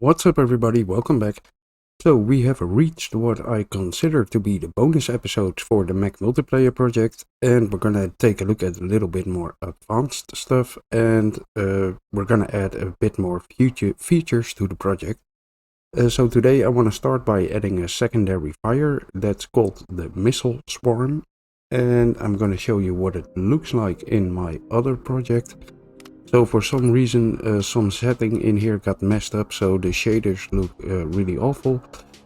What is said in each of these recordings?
What's up everybody, welcome back. So we have reached what I consider to be the bonus episodes for the Mech multiplayer project, and we're gonna take a look at a little bit more advanced stuff, and we're gonna add a bit more features to the project. So today I want to start by adding a secondary fire that's called the missile swarm, and I'm gonna show you what it looks like in my other project. So for some reason some setting in here got messed up, so the shaders look really awful.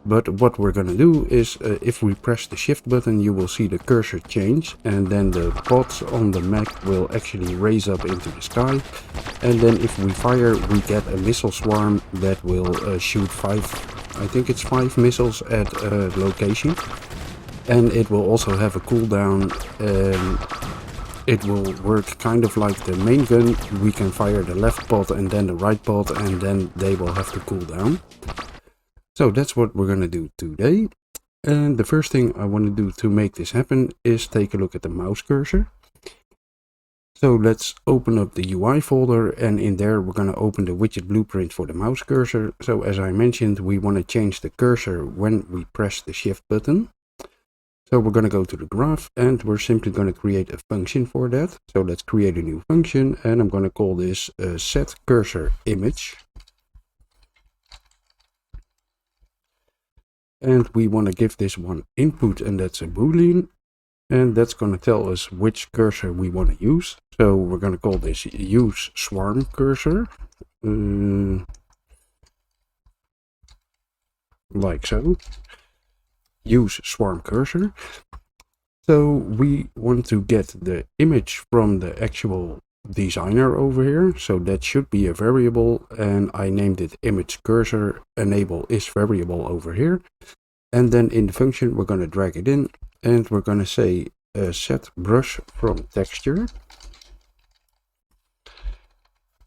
But what we're gonna do is if we press the shift button, you will see the cursor change, and then the pods on the mech will actually raise up into the sky. And then if we fire, we get a missile swarm that will shoot I think it's 5 missiles at a location. And it will also have a cooldown. It will work kind of like the main gun. We can fire the left pod and then the right pod, and then they will have to cool down. So that's what we're gonna do today. And the first thing I want to do to make this happen is take a look at the mouse cursor. So let's open up the UI folder, and in there we're going to open the widget blueprint for the mouse cursor. So as I mentioned, we want to change the cursor when we press the shift button. So we're going to go to the graph, and we're simply going to create a function for that. So let's create a new function, and I'm going to call this set cursor image. And we want to give this one input, and that's a boolean. And that's going to tell us which cursor we want to use. So we're going to call this use swarm cursor. Like so. Use swarm cursor. So we want to get the image from the actual designer over here. So that should be a variable, and I named it image cursor enable is variable over here. And then in the function we're going to drag it in, and we're going to say set brush from texture.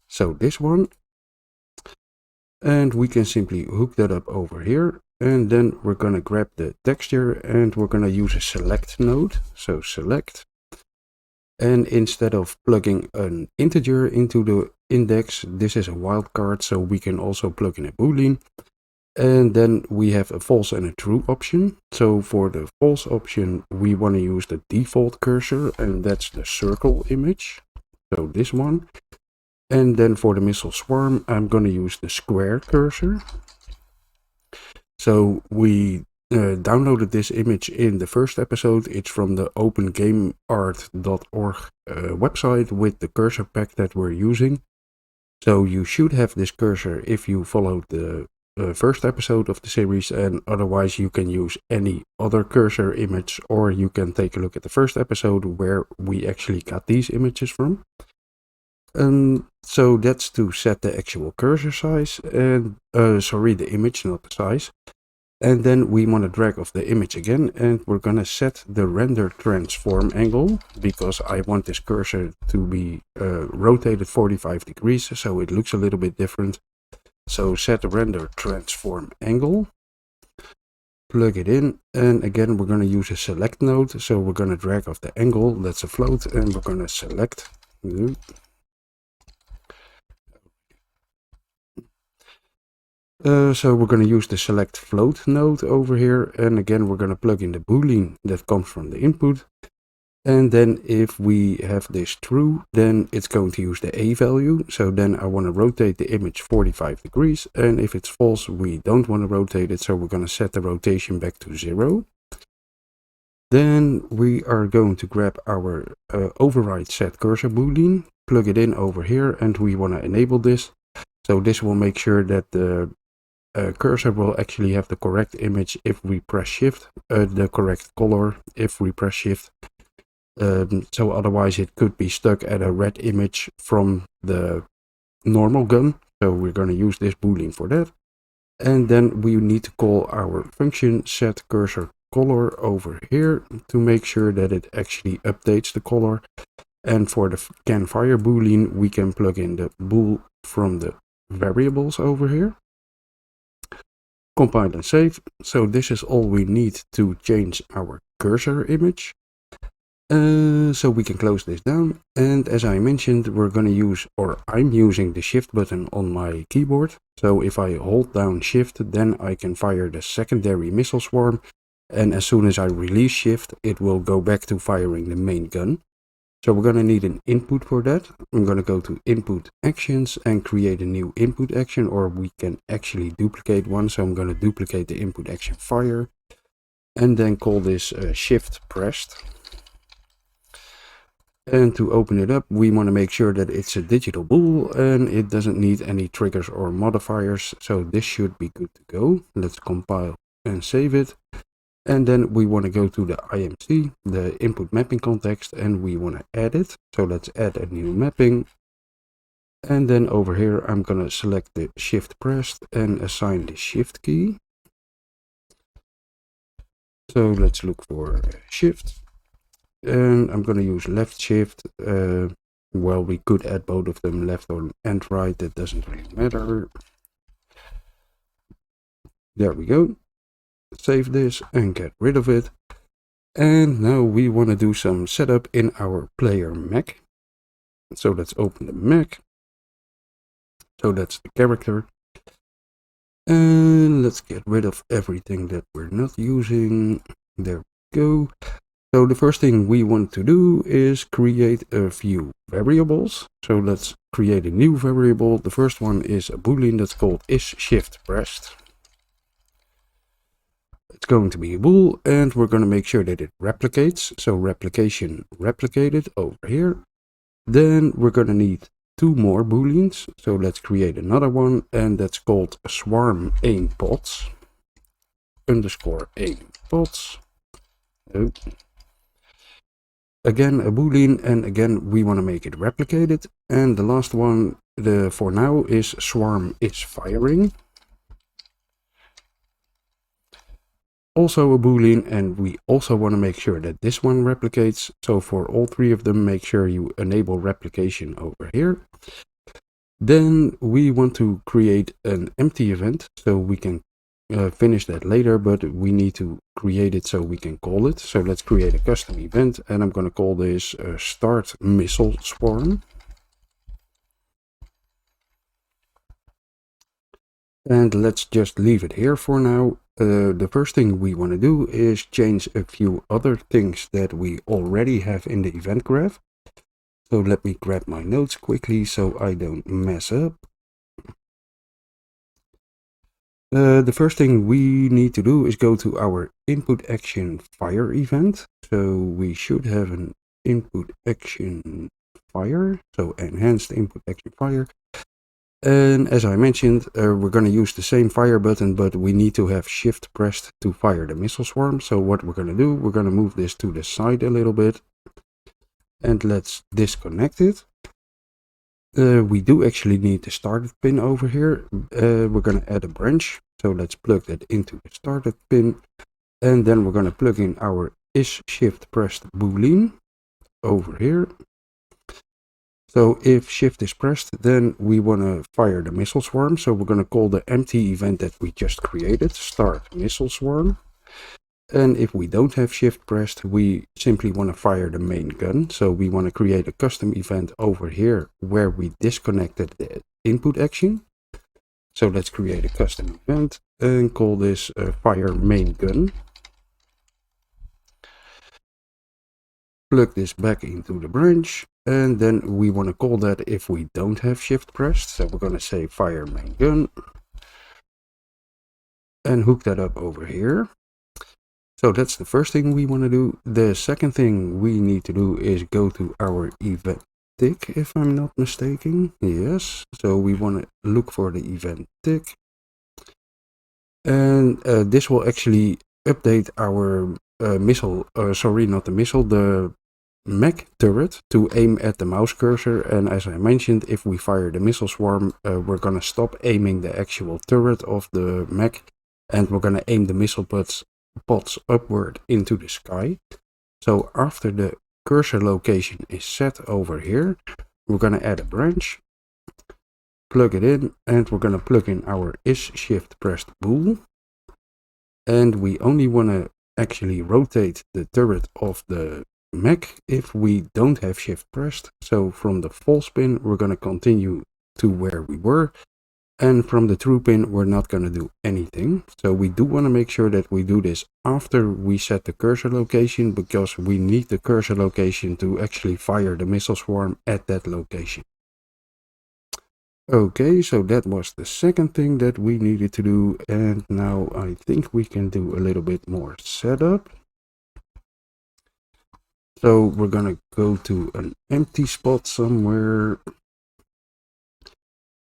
So this one. And we can simply hook that up over here. And then we're going to grab the texture, and we're going to use a select node. So select. And instead of plugging an integer into the index, this is a wildcard, so we can also plug in a boolean. And then we have a false and a true option. So for the false option, we want to use the default cursor, and that's the circle image. So this one. And then for the missile swarm, I'm going to use the square cursor. So we downloaded this image in the first episode. It's from the opengameart.org website with the cursor pack that we're using. So you should have this cursor if you followed the first episode of the series, and otherwise you can use any other cursor image, or you can take a look at the first episode where we actually got these images from. So that's to set the actual cursor size, and the image, not the size. And then we want to drag off the image again, and we're gonna set the render transform angle, because I want this cursor to be rotated 45 degrees, so it looks a little bit different. So set the render transform angle, plug it in, and again we're gonna use a select node. So we're gonna drag off the angle, that's a float, and we're gonna select. So we're going to use the select float node over here, and again we're going to plug in the boolean that comes from the input. And then if we have this true, then it's going to use the A value. So then I want to rotate the image 45 degrees, and if it's false, we don't want to rotate it, so we're going to set the rotation back to 0. Then we are going to grab our override set cursor boolean, plug it in over here, and we want to enable this. So this will make sure that the cursor will actually have the correct image if we press shift, the correct color if we press shift. So otherwise it could be stuck at a red image from the normal gun. So we're going to use this boolean for that. And then we need to call our function set cursor color over here to make sure that it actually updates the color. And for the can fire boolean, we can plug in the bool from the variables over here. Compile and save. So this is all we need to change our cursor image. So we can close this down, and as I mentioned, we're going to use, or I'm using the shift button on my keyboard. So if I hold down shift, then I can fire the secondary missile swarm, and as soon as I release shift, it will go back to firing the main gun. So we're going to need an input for that. I'm going to go to input actions and create a new input action, or we can actually duplicate one. So I'm going to duplicate the input action fire and then call this shift pressed. And to open it up, we want to make sure that it's a digital bool and it doesn't need any triggers or modifiers. So this should be good to go. Let's compile and save it. And then we want to go to the IMC, the input mapping context, and we want to add it. So let's add a new mapping. And then over here, I'm going to select the shift pressed and assign the shift key. So let's look for shift. And I'm going to use left shift. Well, we could add both of them, left and right. That doesn't really matter. There we go. Save this and get rid of it. And now we want to do some setup in our player mech. So let's open the mech. So that's the character. And let's get rid of everything that we're not using. There we go. So the first thing we want to do is create a few variables. So let's create a new variable. The first one is a boolean that's called isShiftPressed. It's going to be a bool, and we're going to make sure that it replicates. So replication replicated over here. Then we're going to need two more booleans. So let's create another one, and that's called swarm aim pods underscore aim pods. Again a boolean, and again we want to make it replicated. And the last one, for now, is swarm is firing. Also a boolean, and we also want to make sure that this one replicates. So for all three of them, make sure you enable replication over here. Then we want to create an empty event, so we can finish that later, but we need to create it so we can call it. So let's create a custom event, and I'm going to call this start missile swarm. And let's just leave it here for now. The first thing we want to do is change a few other things that we already have in the event graph. So let me grab my notes quickly so I don't mess up. The first thing we need to do is go to our input action fire event. So we should have an input action fire, so enhanced input action fire. And as I mentioned, we're going to use the same fire button, but we need to have shift pressed to fire the missile swarm. So what we're going to do, we're going to move this to the side a little bit, and let's disconnect it. We do actually need the started pin over here. We're going to add a branch. So let's plug that into the started pin. And then we're going to plug in our isShiftPressed boolean over here. So if shift is pressed, then we want to fire the missile swarm. So we're going to call the empty event that we just created, start missile swarm. And if we don't have shift pressed, we simply want to fire the main gun. So we want to create a custom event over here where we disconnected the input action. So let's create a custom event and call this fire main gun. Plug this back into the branch, and then we want to call that if we don't have shift pressed. So we're going to say fire main gun and hook that up over here. So that's the first thing we want to do. The second thing we need to do is go to our event tick, if I'm not mistaken. Yes, so we want to look for the event tick. And this will actually update our the mech turret to aim at the mouse cursor. And as I mentioned, if we fire the missile swarm, we're going to stop aiming the actual turret of the mech, and we're going to aim the missile pods upward into the sky. So after the cursor location is set over here, we're going to add a branch, plug it in, and we're going to plug in our isShiftPressed bool. And we only want to actually rotate the turret of the mech if we don't have shift pressed. So from the false pin, we're going to continue to where we were. And from the true pin, we're not going to do anything. So we do want to make sure that we do this after we set the cursor location, because we need the cursor location to actually fire the missile swarm at that location. Okay, so that was the second thing that we needed to do. And now I think we can do a little bit more setup. So we're going to go to an empty spot somewhere.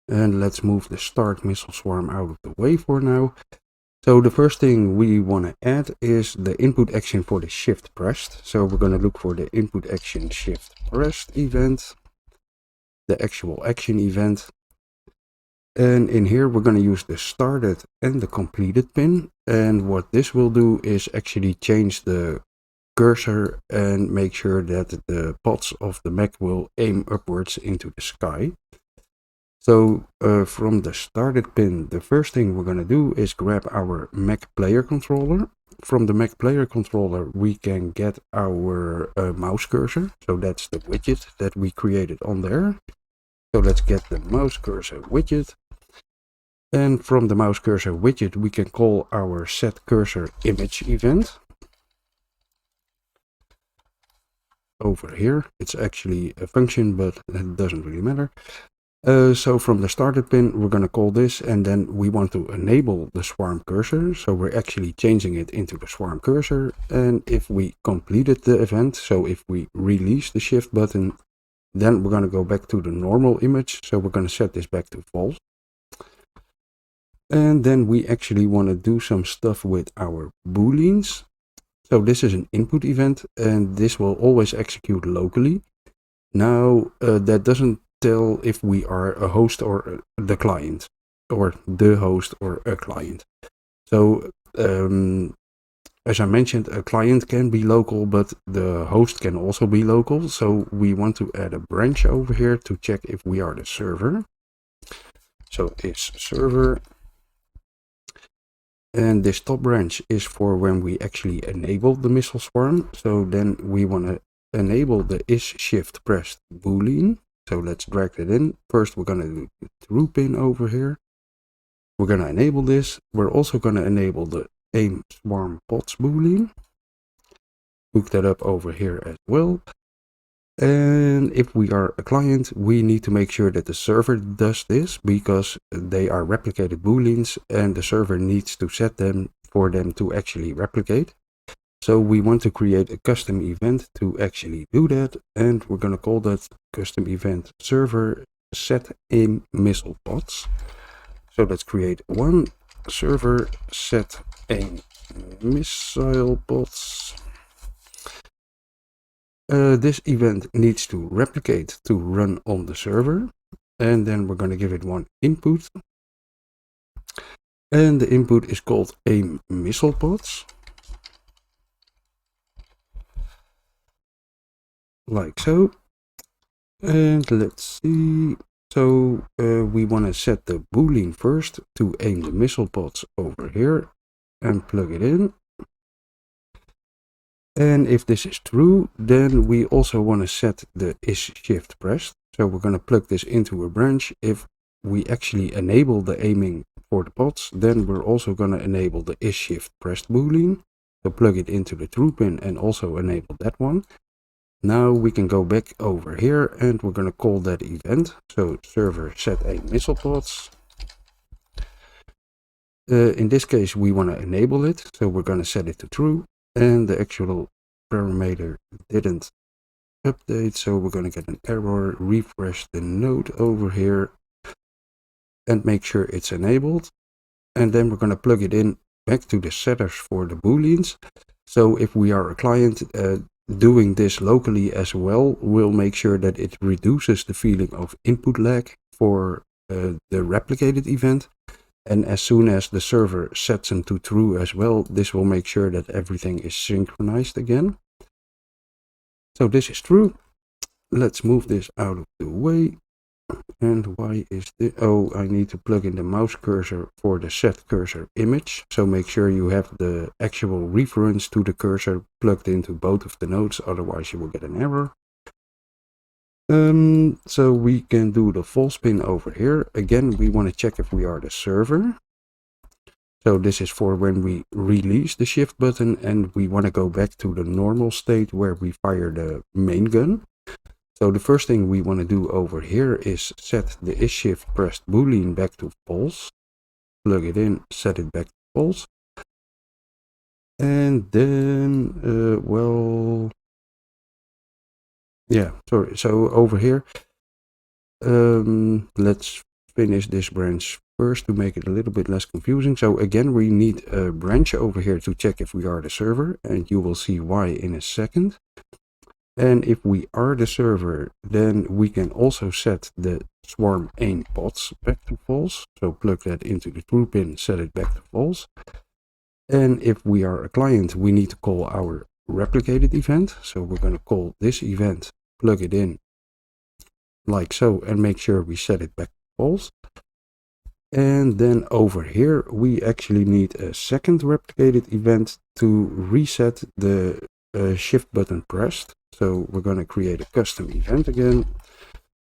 And let's move the start missile swarm out of the way for now. So the first thing we want to add is the input action for the shift pressed. So we're going to look for the input action shift pressed event, the actual action event. And in here we're going to use the started and the completed pin. And what this will do is actually change the cursor and make sure that the pods of the mech will aim upwards into the sky. So from the started pin, the first thing we're going to do is grab our Mech player controller. From the Mech player controller, we can get our mouse cursor. So that's the widget that we created on there. So let's get the mouse cursor widget. And from the mouse cursor widget, we can call our set cursor image event. Over here, it's actually a function, but it doesn't really matter. So from the started pin, we're going to call this, and then we want to enable the swarm cursor. So we're actually changing it into the swarm cursor. And if we completed the event, so if we release the shift button, then we're going to go back to the normal image. So we're going to set this back to false. And then we actually want to do some stuff with our booleans. So this is an input event, and this will always execute locally. Now that doesn't tell if we are a host or the client, or the host or a client. So as I mentioned, a client can be local, but the host can also be local. So we want to add a branch over here to check if we are the server. So is server. And this top branch is for when we actually enable the missile swarm. So then we want to enable the is shift pressed boolean. So let's drag it in. First, we're going to do the true pin over here. We're going to enable this. We're also going to enable the aim swarm pods boolean. Hook that up over here as well. And if we are a client, we need to make sure that the server does this, because they are replicated booleans and the server needs to set them for them to actually replicate. So we want to create a custom event to actually do that, and we're going to call that custom event server set aim missile pods. So let's create one server set aim missile pods. This event needs to replicate to run on the server, and then we're going to give it one input, and the input is called aim missile pods. Like so. And let's see. So we want to set the boolean first to aim the missile pods over here and plug it in. And if this is true, then we also want to set the is shift pressed. So we're going to plug this into a branch. If we actually enable the aiming for the pods, then we're also going to enable the is shift pressed boolean. So plug it into the true pin and also enable that one. Now we can go back over here and we're going to call that event. So server set aim missile pods. In this case, we want to enable it. So we're going to set it to true. And the actual parameter didn't update, so we're going to get an error. Refresh the node over here and make sure it's enabled. And then we're going to plug it in back to the setters for the booleans. So if we are a client, doing this locally as well will make sure that it reduces the feeling of input lag for the replicated event. And as soon as the server sets them to true as well, this will make sure that everything is synchronized again. So this is true. Let's move this out of the way. And why is this? Oh, I need to plug in the mouse cursor for the set cursor image. So make sure you have the actual reference to the cursor plugged into both of the nodes, otherwise you will get an error. So we can do the false pin over here. Again, we want to check if we are the server. So this is for when we release the shift button and we want to go back to the normal state where we fire the main gun. So the first thing we want to do over here is set the is shift pressed boolean back to false. Plug it in, set it back to false. And then, well, yeah, sorry. So over here, let's finish this branch first to make it a little bit less confusing. So again, we need a branch over here to check if we are the server, and you will see why in a second. And if we are the server, then we can also set the swarm aim pods back to false. So plug that into the true pin, set it back to false. And if we are a client, we need to call our replicated event. So we're going to call this event, plug it in like so, and make sure we set it back to false. And then over here, we actually need a second replicated event to reset the shift button pressed. So we're going to create a custom event again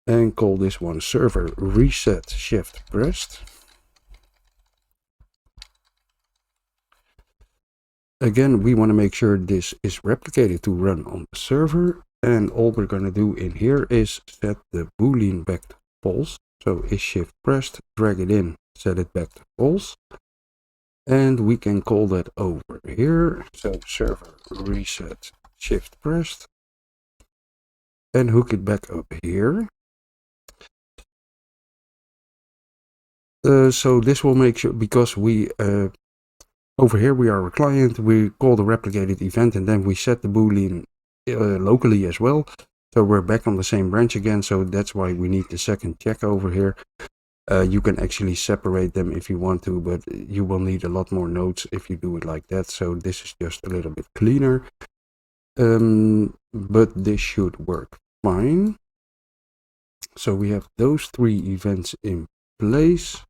and call this one server reset shift pressed. Again, we want to make sure this is replicated to run on the server, and all we're going to do in here is set the boolean back to false. So is shift pressed, drag it in, set it back to false. And we can call that over here. So server reset shift pressed. And hook it back up here. So this will make sure, because we over here we are a client, we call the replicated event and then we set the boolean locally as well. So we're back on the same branch again, so that's why we need the second check over here. You can actually separate them if you want to, but you will need a lot more nodes if you do it like that. So this is just a little bit cleaner. But this should work fine. So we have those three events in place.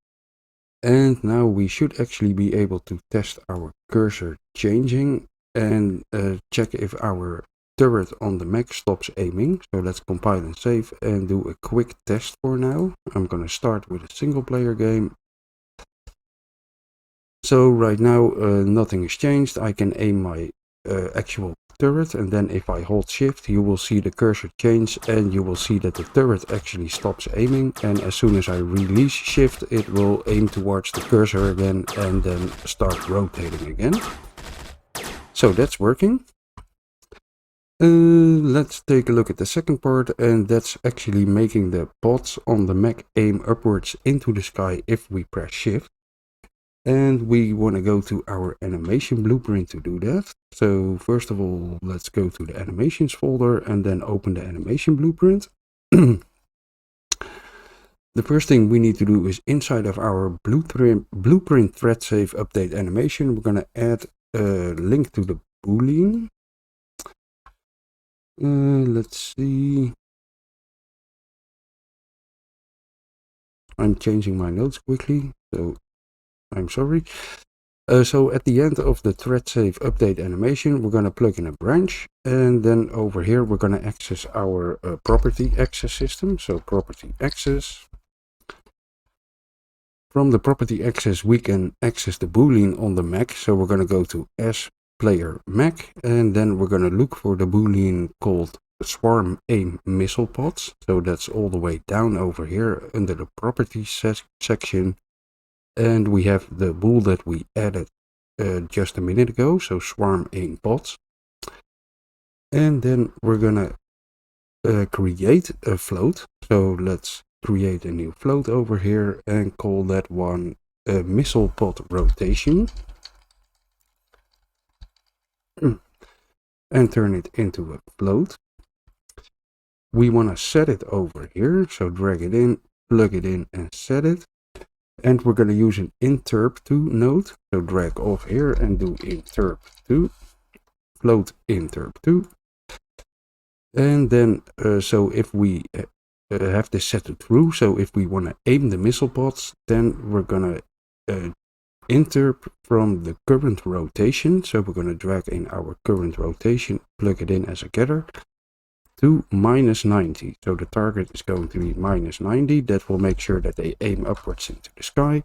And now we should actually be able to test our cursor changing and check if our turret on the mech stops aiming. So let's compile and save and do a quick test for now. I'm going to start with a single player game. So right now nothing has changed. I can aim my actual turret, and then if I hold shift you will see the cursor change and you will see that the turret actually stops aiming, and as soon as I release shift it will aim towards the cursor again and then start rotating again. So that's working. Let's take a look at the second part, and that's actually making the pods on the mech aim upwards into the sky if we press shift. And we want to go to our animation blueprint to do that. So first of all, let's go to the animations folder and then open the animation blueprint. The first thing we need to do is inside of our blueprint thread save update animation, we're going to add a link to the boolean. Let's see. I'm changing my notes quickly, so I'm sorry. So at the end of the thread save update animation, we're going to plug in a branch, and then over here we're going to access our property access system. So property access. From the property access we can access the boolean on the mech. So we're going to go to as player mech, and then we're going to look for the boolean called swarm aim missile pods. So that's all the way down over here under the properties section. And we have the bool that we added just a minute ago, so swarm aim pods. And then we're gonna create a float. So let's create a new float over here and call that one missile pod rotation. And turn it into a float. We want to set it over here, so drag it in, plug it in and set it. And we're going to use an interp2 node. So drag off here and do interp2, float interp2. And then, so if we have this set to true. So if we want to aim the missile pods, then we're gonna interp from the current rotation. So we're gonna drag in our current rotation, plug it in as a getter to -90. So the target is going to be -90. That will make sure that they aim upwards into the sky.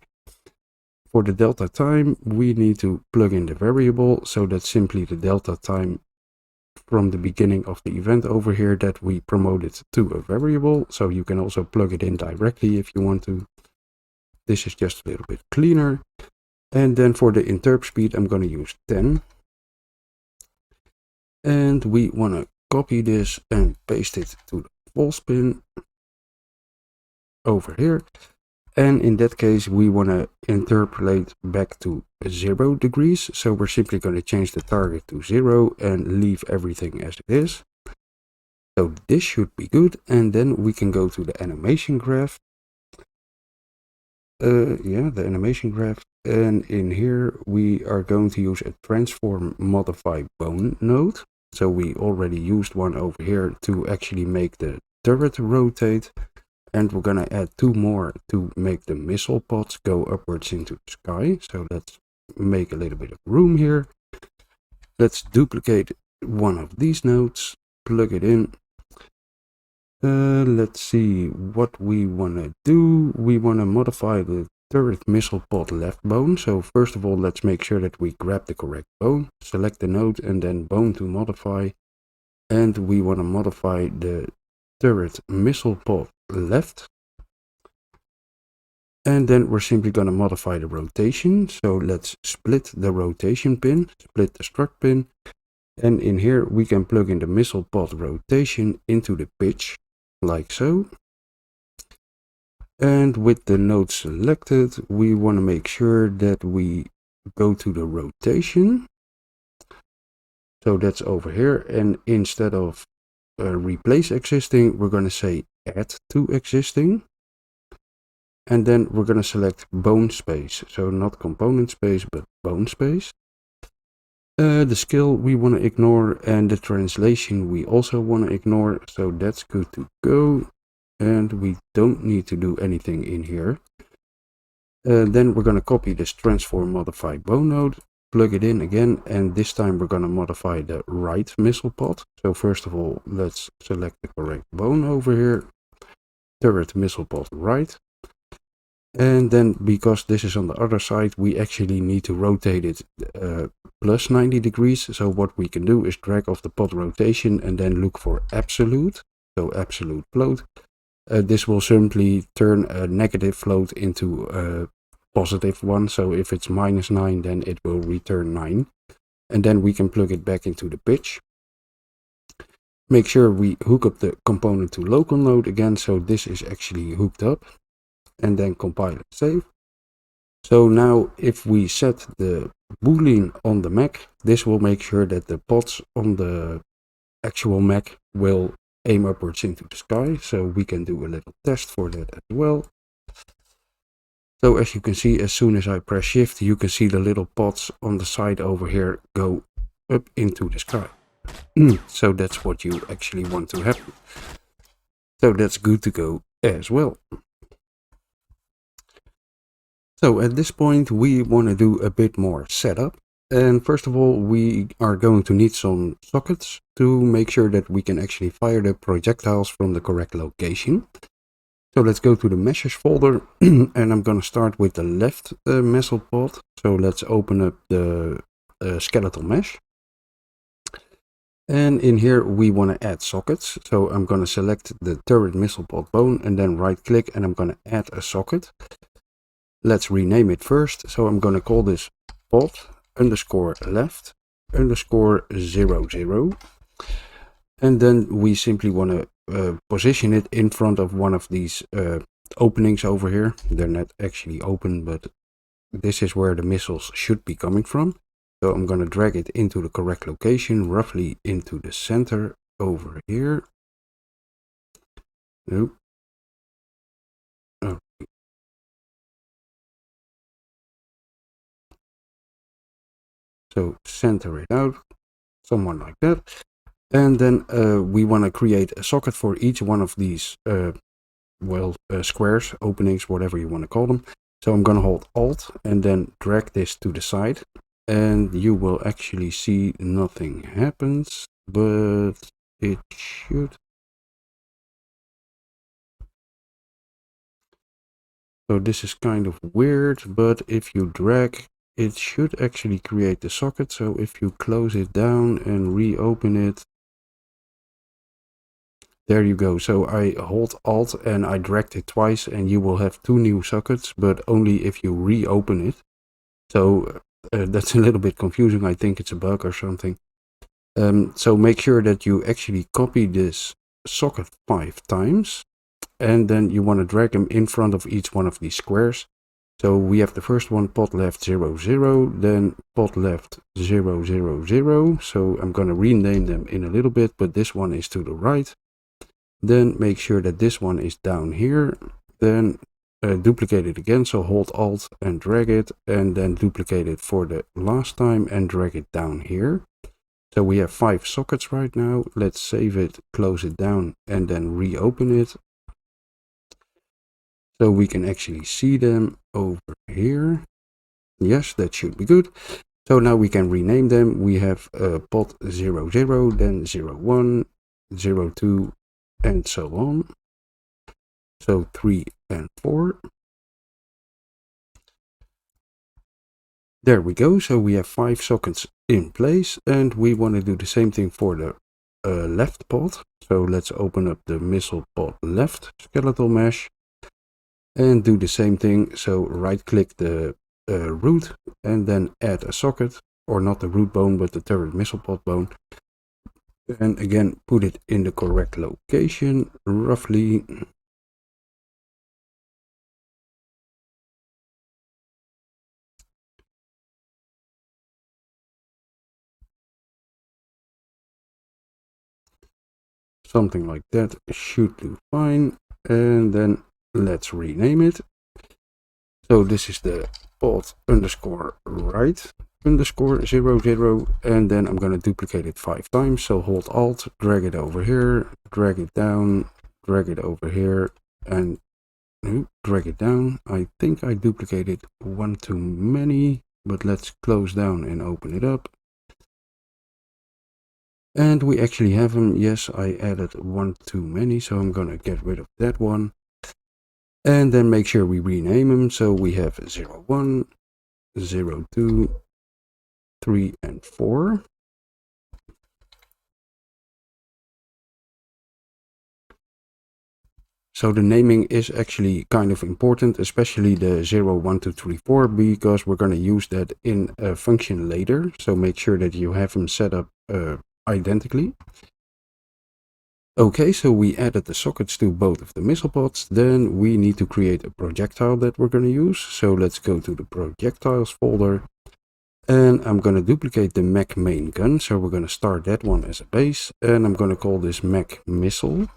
For the delta time, we need to plug in the variable. So that's simply the delta time from the beginning of the event over here that we promoted to a variable. So you can also plug it in directly if you want to. This is just a little bit cleaner. And then for the interp speed, I'm going to use 10. And we want to copy this and paste it to the false pin over here. And in that case, we want to interpolate back to 0 degrees. So we're simply going to change the target to 0 and leave everything as it is. So this should be good. And then we can go to the animation graph. The animation graph. And in here, we are going to use a transform modify bone node. So we already used one over here to actually make the turret rotate. And we're going to add 2 more to make the missile pods go upwards into the sky. So let's make a little bit of room here. Let's duplicate one of these nodes, plug it in. Let's see what we want to do. We want to modify the turret missile pod left bone. So first of all, let's make sure that we grab the correct bone. Select the node and then bone to modify. And we want to modify the turret missile pod left. And then we're simply going to modify the rotation. So let's split the rotation pin, split the struct pin. And in here we can plug in the missile pod rotation into the pitch, like so. And with the node selected, we want to make sure that we go to the rotation. So that's over here. And instead of replace existing, we're going to say add to existing. And then we're going to select bone space. So not component space, but bone space. The scale we want to ignore, and the translation we also want to ignore. So that's good to go. And we don't need to do anything in here. Then we're going to copy this transform modify bone node, plug it in again, and this time we're going to modify the right missile pod. So first of all, let's select the correct bone over here, turret missile pod right. And then because this is on the other side, we actually need to rotate it plus 90 degrees. So what we can do is drag off the pod rotation and then look for absolute. So absolute float. This will simply turn a negative float into a positive one. So if it's -9, then it will return 9. And then we can plug it back into the pitch. Make sure we hook up the component to local node again. So this is actually hooked up. And then compile and save. So now if we set the boolean on the mech, this will make sure that the pods on the actual mech will aim upwards into the sky. So we can do a little test for that as well. So as you can see, as soon as I press shift, you can see the little pods on the side over here go up into the sky. So that's what you actually want to happen. So that's good to go as well. So at this point, we want to do a bit more setup. And first of all, we are going to need some sockets to make sure that we can actually fire the projectiles from the correct location. So let's go to the meshes folder, and I'm going to start with the left missile pod. So let's open up the skeletal mesh. And in here, we want to add sockets. So I'm going to select the turret missile pod bone and then right click, and I'm going to add a socket. Let's rename it first. So I'm going to call this pod underscore left underscore 00. And then we simply want to position it in front of one of these openings over here. They're not actually open, but this is where the missiles should be coming from. So I'm going to drag it into the correct location, roughly into the center over here. Nope. Oh. So center it out, someone like that. And then we want to create a socket for each one of these squares, openings, whatever you want to call them. So I'm going to hold Alt and then drag this to the side, and you will actually see nothing happens, but it should. So this is kind of weird, but if you drag, it should actually create the socket. So if you close it down and reopen it, there you go. So I hold Alt and I dragged it twice, and you will have 2 new sockets, but only if you reopen it. So that's a little bit confusing. I think it's a bug or something. So make sure that you actually copy this socket 5 times, and then you want to drag them in front of each one of these squares. So we have the first one, pot left 0, 0, then pot left 0, 0, 0. So I'm going to rename them in a little bit, but this one is to the right. Then make sure that this one is down here. Then duplicate it again. So hold Alt and drag it, and then duplicate it for the last time and drag it down here. So we have 5 sockets right now. Let's save it, close it down, and then reopen it. So we can actually see them over here. Yes, that should be good. So now we can rename them. We have pot 0, 0, then 0, 1, 0, 2, and so on. So 3 and 4. There we go. So we have 5 sockets in place, and we want to do the same thing for the left pot. So let's open up the missile pot left skeletal mesh and do the same thing. So right click the root and then add a socket, or not the root bone, but the turret missile pot bone. And again, put it in the correct location, roughly. Something like that should do fine. And then let's rename it. So this is the pot underscore right underscore 0, 0, and then I'm going to duplicate it 5 times. So hold Alt, drag it over here, drag it down, drag it over here, and drag it down. I think I duplicated one too many, but let's close down and open it up. And we actually have them. Yes, I added one too many, so I'm going to get rid of that one. And then make sure we rename them. So we have 0, 1, 0, 2, 3, and 4. So the naming is actually kind of important, especially the 0, 1, 2, 3, 4, because we're going to use that in a function later. So make sure that you have them set up identically. Okay, so we added the sockets to both of the missile pods. Then we need to create a projectile that we're going to use. So let's go to the projectiles folder. And I'm going to duplicate the mech main gun. So we're going to start that one as a base. And I'm going to call this mech missile.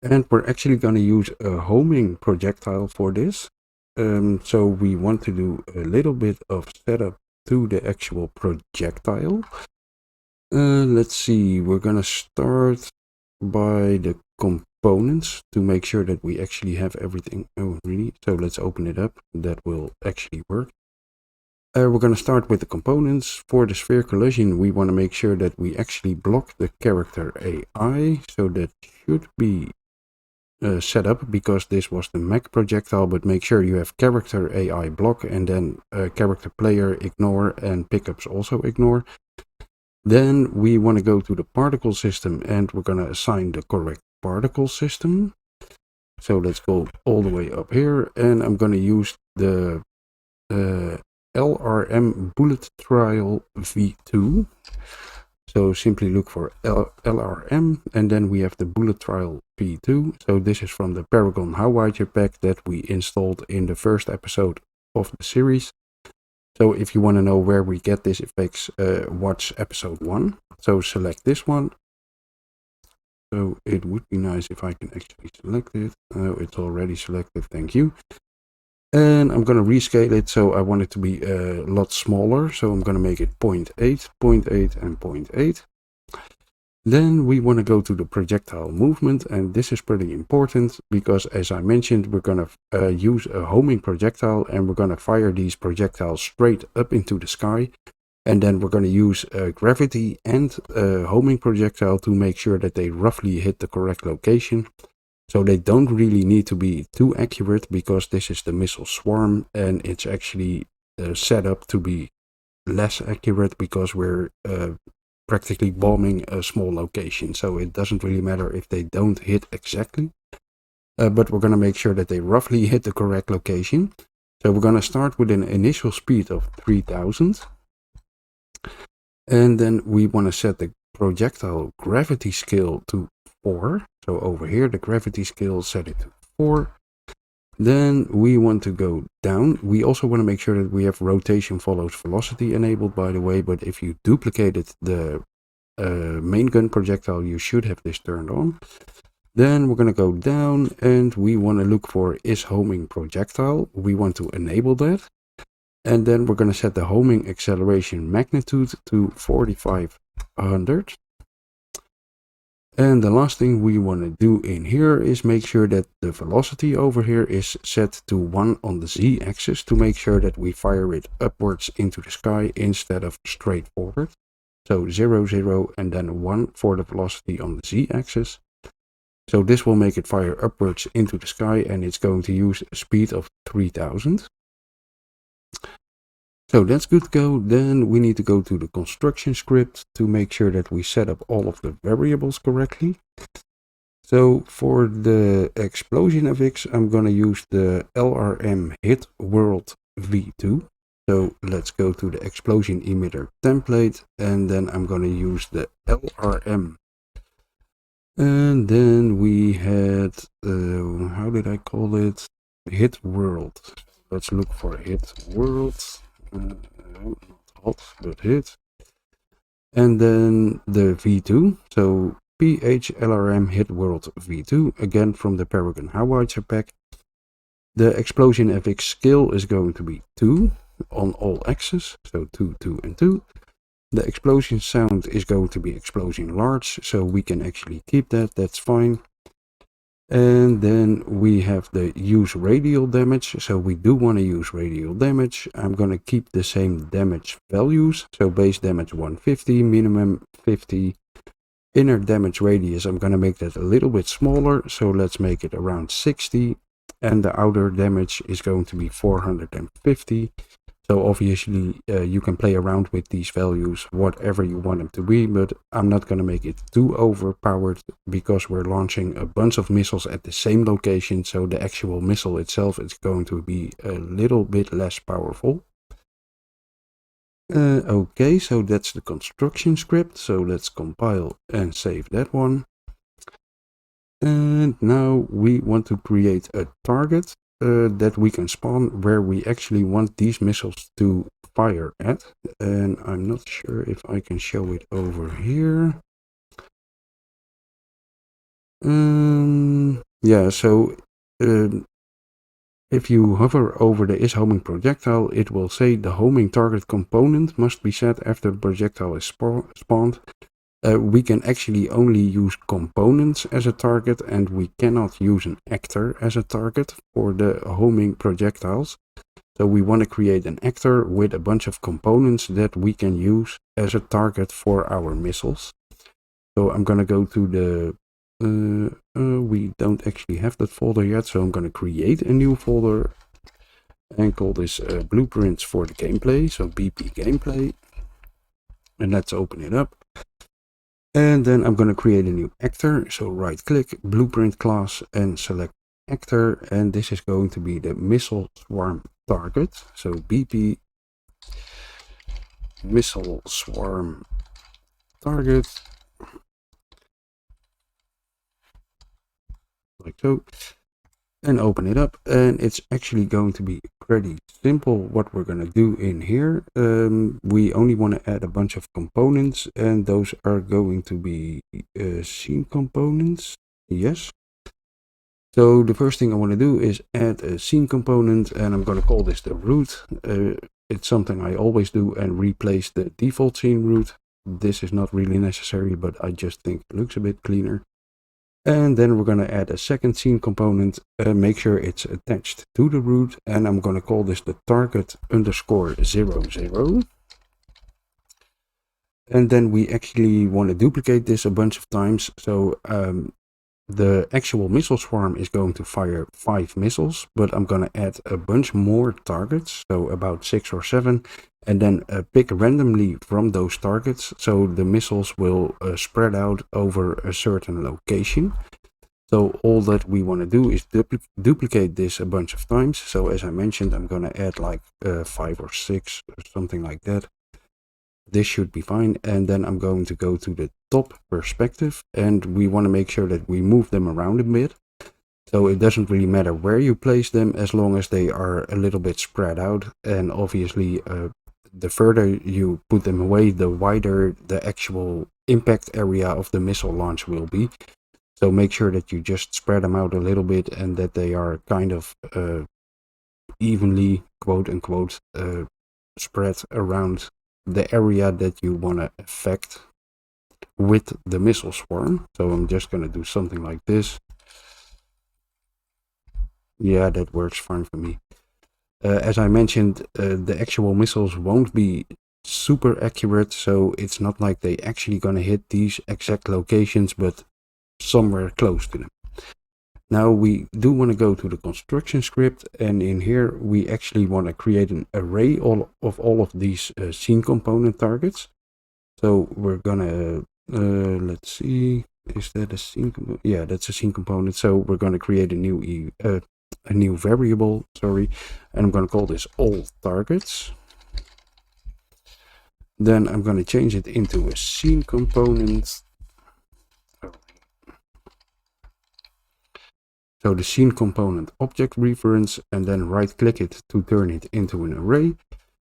And we're actually going to use a homing projectile for this. So we want to do a little bit of setup to the actual projectile. Let's see, we're gonna start by the components to make sure that we actually have everything. Oh, really? So let's open it up. That will actually work. We're gonna start with the components. For the sphere collision, we want to make sure that we actually block the character AI. So that should be set up because this was the mech projectile, but make sure you have character AI block and then character player ignore and pickups also ignore. Then we want to go to the particle system and we're going to assign the correct particle system. So let's go all the way up here and I'm going to use the LRM bullet trial V2. So simply look for LRM and then we have the bullet trial V2. So this is from the Paragon Howitzer pack that we installed in the first episode of the series. So if you want to know where we get this effects, watch episode 1. So select this one. So it would be nice if I can actually select it. It's already selected, thank you. And I'm going to rescale it, so I want it to be a lot smaller. So I'm going to make it 0.8, 0.8 and 0.8. Then we want to go to the projectile movement, and this is pretty important because, as I mentioned, we're going to use a homing projectile, and we're going to fire these projectiles straight up into the sky. And then we're going to use gravity and homing projectile to make sure that they roughly hit the correct location. So they don't really need to be too accurate because this is the missile swarm, and it's actually set up to be less accurate because we're practically bombing a small location. So it doesn't really matter if they don't hit exactly, but we're going to make sure that they roughly hit the correct location. So we're going to start with an initial speed of 3000. And then we want to set the projectile gravity scale to 4. So over here, the gravity scale, set it to 4. Then we want to go down. We also want to make sure that we have rotation follows velocity enabled, by the way. But if you duplicated the main gun projectile, you should have this turned on. Then we're going to go down and we want to look for is homing projectile. We want to enable that. And then we're going to set the homing acceleration magnitude to 4500. And the last thing we want to do in here is make sure that the velocity over here is set to 1 on the z-axis to make sure that we fire it upwards into the sky instead of straight forward. So 0, 0, and then 1 for the velocity on the z-axis. So this will make it fire upwards into the sky, and it's going to use a speed of 3000. So that's good to go. Then we need to go to the construction script to make sure that we set up all of the variables correctly. So for the explosion FX, I'm going to use the LRM hit world v2. So let's go to the explosion emitter template, and then I'm going to use the LRM. And then we had, how did I call it? Hit world. Let's look for hit world. Not hot, but hit. And then the v2. So PHLRM hit world v2, again from the Paragon Howitzer pack. The explosion FX scale is going to be 2 on all axes, so 2, 2, and 2. The explosion sound is going to be explosion large, so we can actually keep that, that's fine. And then we have the use radial damage, so we do want to use radial damage. I'm going to keep the same damage values, so base damage 150, minimum 50. Inner damage radius, I'm going to make that a little bit smaller, so let's make it around 60. And the outer damage is going to be 450. So obviously you can play around with these values, whatever you want them to be, but I'm not going to make it too overpowered because we're launching a bunch of missiles at the same location, so the actual missile itself is going to be a little bit less powerful. Okay, so that's the construction script, so let's compile and save that one. And now we want to create a target that we can spawn where we actually want these missiles to fire at. And I'm not sure if I can show it over here. Yeah, so if you hover over the is homing projectile, it will say the homing target component must be set after the projectile is spawned. We can actually only use components as a target, and we cannot use an actor as a target for the homing projectiles. So we want to create an actor with a bunch of components that we can use as a target for our missiles. So I'm going to go to the, we don't actually have that folder yet, so I'm going to create a new folder and call this blueprints for the gameplay, so BP gameplay. And let's open it up. And then I'm going to create a new actor. So right click, blueprint class, and select actor. And this is going to be the missile swarm target. So BP missile swarm target. Like so. And open it up, and it's actually going to be pretty simple what we're going to do in here. We only want to add a bunch of components, and those are going to be scene components. Yes. So the first thing I want to do is add a scene component, and I'm going to call this the root. It's something I always do, and replace the default scene root. This is not really necessary, but I just think it looks a bit cleaner. And then we're going to add a second scene component, make sure it's attached to the root, and I'm going to call this the target underscore 00. And then we actually want to duplicate this a bunch of times. So the actual missile swarm is going to fire 5 missiles, but I'm going to add a bunch more targets, so about 6 or 7, and then pick randomly from those targets, so the missiles will spread out over a certain location. So all that we want to do is duplicate this a bunch of times. So as I mentioned, I'm going to add like 5 or 6 or something like that. This should be fine. And then I'm going to go to the top perspective, and we want to make sure that we move them around a bit. So it doesn't really matter where you place them as long as they are a little bit spread out. And obviously the further you put them away, the wider the actual impact area of the missile launch will be. So make sure that you just spread them out a little bit and that they are kind of evenly, quote unquote, spread around the area that you want to affect with the missile swarm. So I'm just going to do something like this. Yeah, that works fine for me. As I mentioned, the actual missiles won't be super accurate, so it's not like they actually going to hit these exact locations, but somewhere close to them. Now we do want to go to the construction script, and in here we actually want to create an array of all of these scene component targets. So we're gonna let's see, is that a scene component? Yeah, that's a scene component. So we're going to create a new variable, sorry, and I'm going to call this all targets. Then I'm going to change it into a scene component. So the scene component object reference, and then right click it to turn it into an array.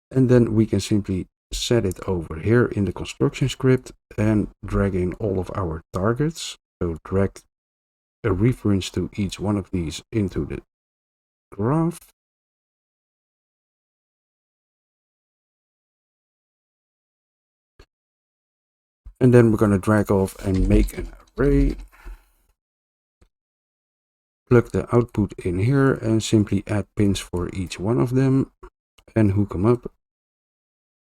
And then we can simply set it over here in the construction script and drag in all of our targets. So drag a reference to each one of these into the graph. And then we're going to drag off and make an array. Plug the output in here and simply add pins for each one of them and hook them up.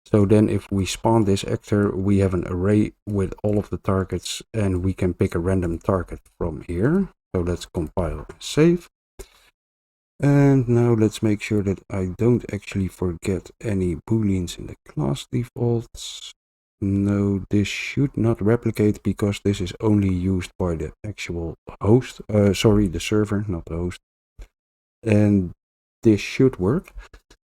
So then if we spawn this actor, we have an array with all of the targets and we can pick a random target from here. So let's compile and save. And now let's make sure that I don't actually forget any booleans in the class defaults. No, this should not replicate because this is only used by the actual host. Sorry, the server, not the host. And this should work.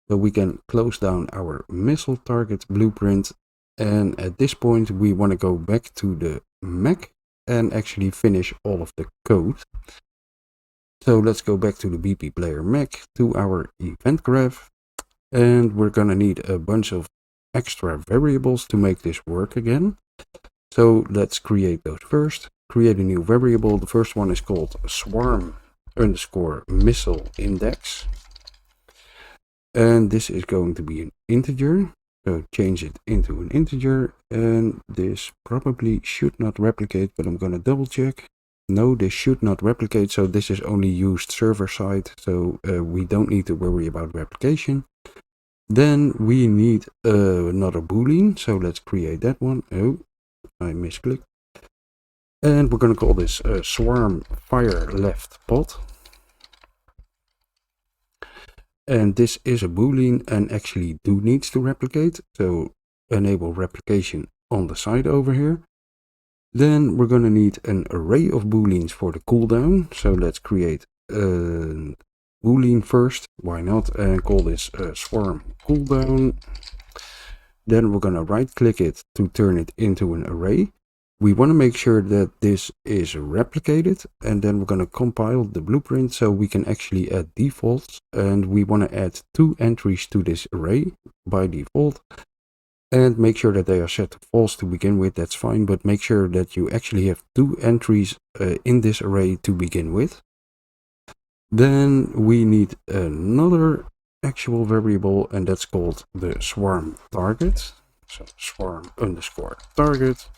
So we can close down our missile target blueprint. And at this point, we want to go back to the Mech and actually finish all of the code. So let's go back to the BP player Mech, to our event graph. And we're going to need a bunch of extra variables to make this work again. So let's create those first. Create a new variable. The first one is called swarm underscore missile index. And this is going to be an integer. So change it into an integer. And this probably should not replicate, but I'm going to double check. No, this should not replicate. So this is only used server side. So we don't need to worry about replication. Then we need another boolean, so let's create that one. Oh, I misclicked. And we're going to call this swarm fire left pot. And this is a boolean and actually needs to replicate, so enable replication on the side over here. Then we're going to need an array of booleans for the cooldown, so let's create a boolean first, why not, and call this swarm cooldown. Then we're going to right click it to turn it into an array. We want to make sure that this is replicated, and then we're going to compile the blueprint so we can actually add defaults, and we want to add 2 entries to this array by default, and make sure that they are set to false to begin with. That's fine, but make sure that you actually have 2 entries in this array to begin with. Then we need another actual variable, and that's called the swarm target. So swarm underscore target.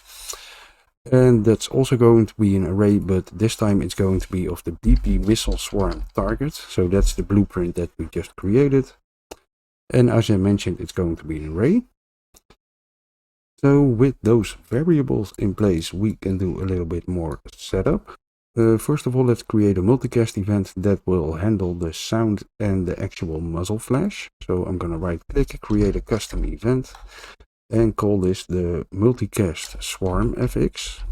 And that's also going to be an array, but this time it's going to be of the BP missile swarm target. So that's the blueprint that we just created. And as I mentioned, it's going to be an array. So with those variables in place, we can do a little bit more setup. First of all, let's create a multicast event that will handle the sound and the actual muzzle flash. So I'm going to right click, create a custom event, and call this the multicast swarm fx.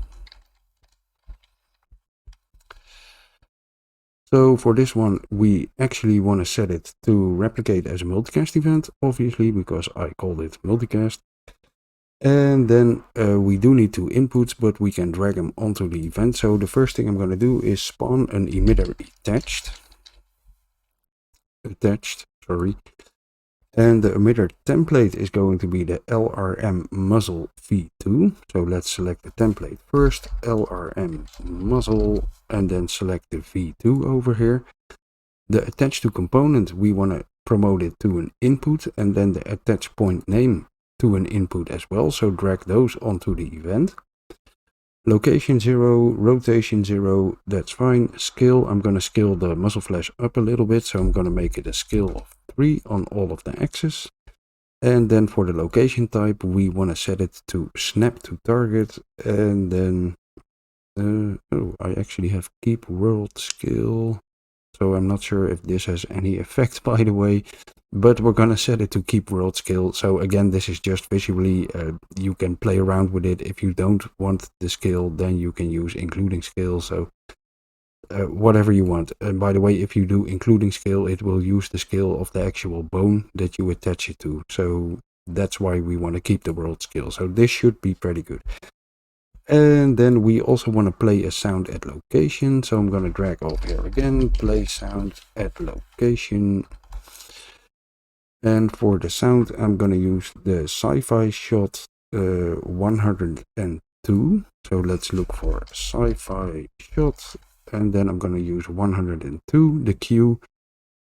So for this one, we actually want to set it to replicate as a multicast event, obviously, because I called it multicast. And then we do need two inputs, but we can drag them onto the event. So the first thing I'm going to do is spawn an emitter attached, sorry. And the emitter template is going to be the LRM muzzle v2. So let's select the template first, LRM muzzle, and then select the v2 over here. The attach to component, we want to promote it to an input, and then the attach point name to an input as well. So drag those onto the event. Location 0, rotation 0, that's fine. Scale, I'm going to scale the muzzle flash up a little bit. So I'm going to make it a scale of 3 on all of the axes. And then for the location type, we want to set it to snap to target. And then, I actually have keep world scale. So I'm not sure if this has any effect, by the way, but we're going to set it to keep world scale. So again, this is just visually, you can play around with it. If you don't want the scale, then you can use including scale. So whatever you want. And by the way, if you do including scale, it will use the scale of the actual bone that you attach it to. So that's why we want to keep the world scale. So this should be pretty good. And then we also want to play a sound at location. So I'm going to drag over here again, play sound at location. And for the sound, I'm going to use the sci-fi shot 102. So let's look for sci-fi shot. And then I'm going to use 102, the cue.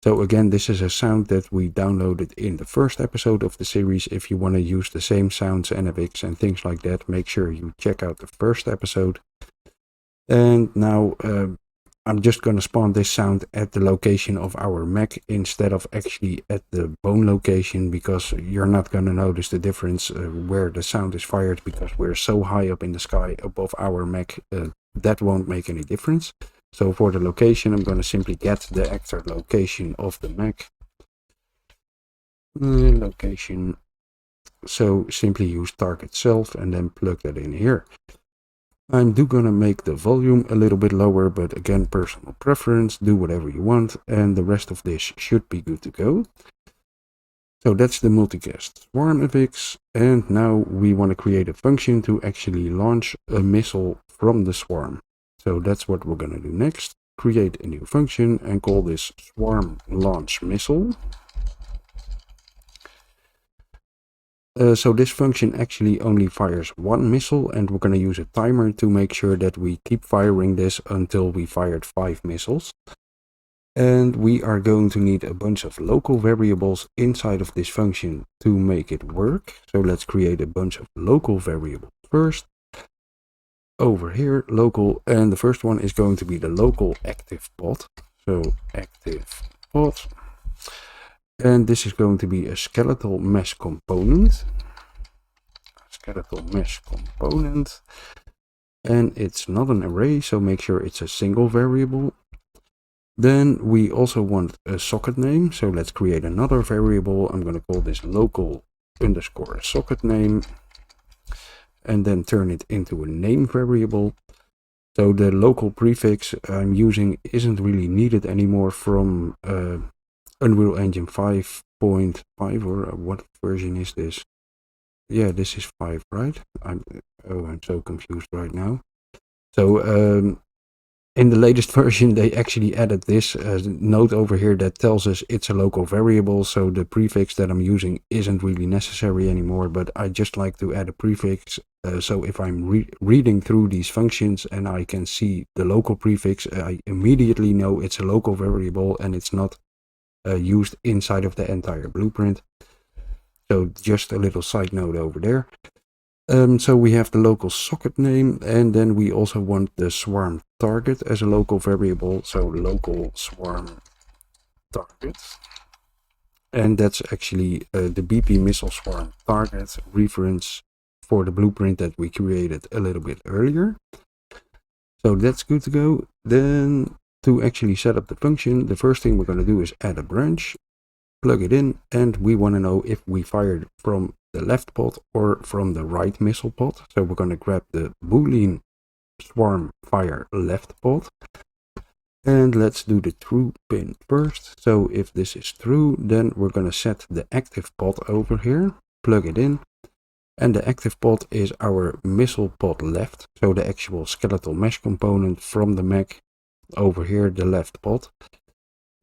So again, this is a sound that we downloaded in the first episode of the series. If you want to use the same sounds and effects and things like that, make sure you check out the first episode. And now I'm just going to spawn this sound at the location of our mech instead of actually at the bone location, because you're not going to notice the difference where the sound is fired, because we're so high up in the sky above our mech. That won't make any difference. So for the location, I'm going to simply get the actor location of the mech. Location. So simply use target self and then plug that in here. I'm going to make the volume a little bit lower, but again, personal preference, do whatever you want. And the rest of this should be good to go. So that's the multicast swarm fx. And now we want to create a function to actually launch a missile from the swarm. So that's what we're going to do next. Create a new function and call this swarm launch missile. So this function actually only fires one missile, and we're going to use a timer to make sure that we keep firing this until we fired 5 missiles. And we are going to need a bunch of local variables inside of this function to make it work. So let's create a bunch of local variables first. Over here, local, and the first one is going to be the local active pod. So active pod, and this is going to be a skeletal mesh component. And it's not an array, so make sure it's a single variable. Then we also want a socket name, so let's create another variable. I'm going to call this local underscore socket name. And then turn it into a name variable. So the local prefix I'm using isn't really needed anymore from Unreal Engine 5.5, or what version is this? Yeah, this is 5, right? I'm so confused right now. So in the latest version, they actually added this note over here that tells us it's a local variable. So the prefix that I'm using isn't really necessary anymore, but I just like to add a prefix. So if I'm reading through these functions and I can see the local prefix, I immediately know it's a local variable and it's not used inside of the entire blueprint. So just a little side note over there. So we have the local socket name, and then we also want the swarm target as a local variable. So local swarm target. And that's actually the BP missile swarm target reference for the blueprint that we created a little bit earlier. So that's good to go. Then to actually set up the function, the first thing we're going to do is add a branch, plug it in, and we want to know if we fired from the left pod or from the right missile pod. So we're going to grab the boolean swarm fire left pod. And let's do the true pin first. So if this is true, then we're going to set the active pod over here, plug it in. And the active pod is our missile pod left. So the actual skeletal mesh component from the mech over here, the left pod.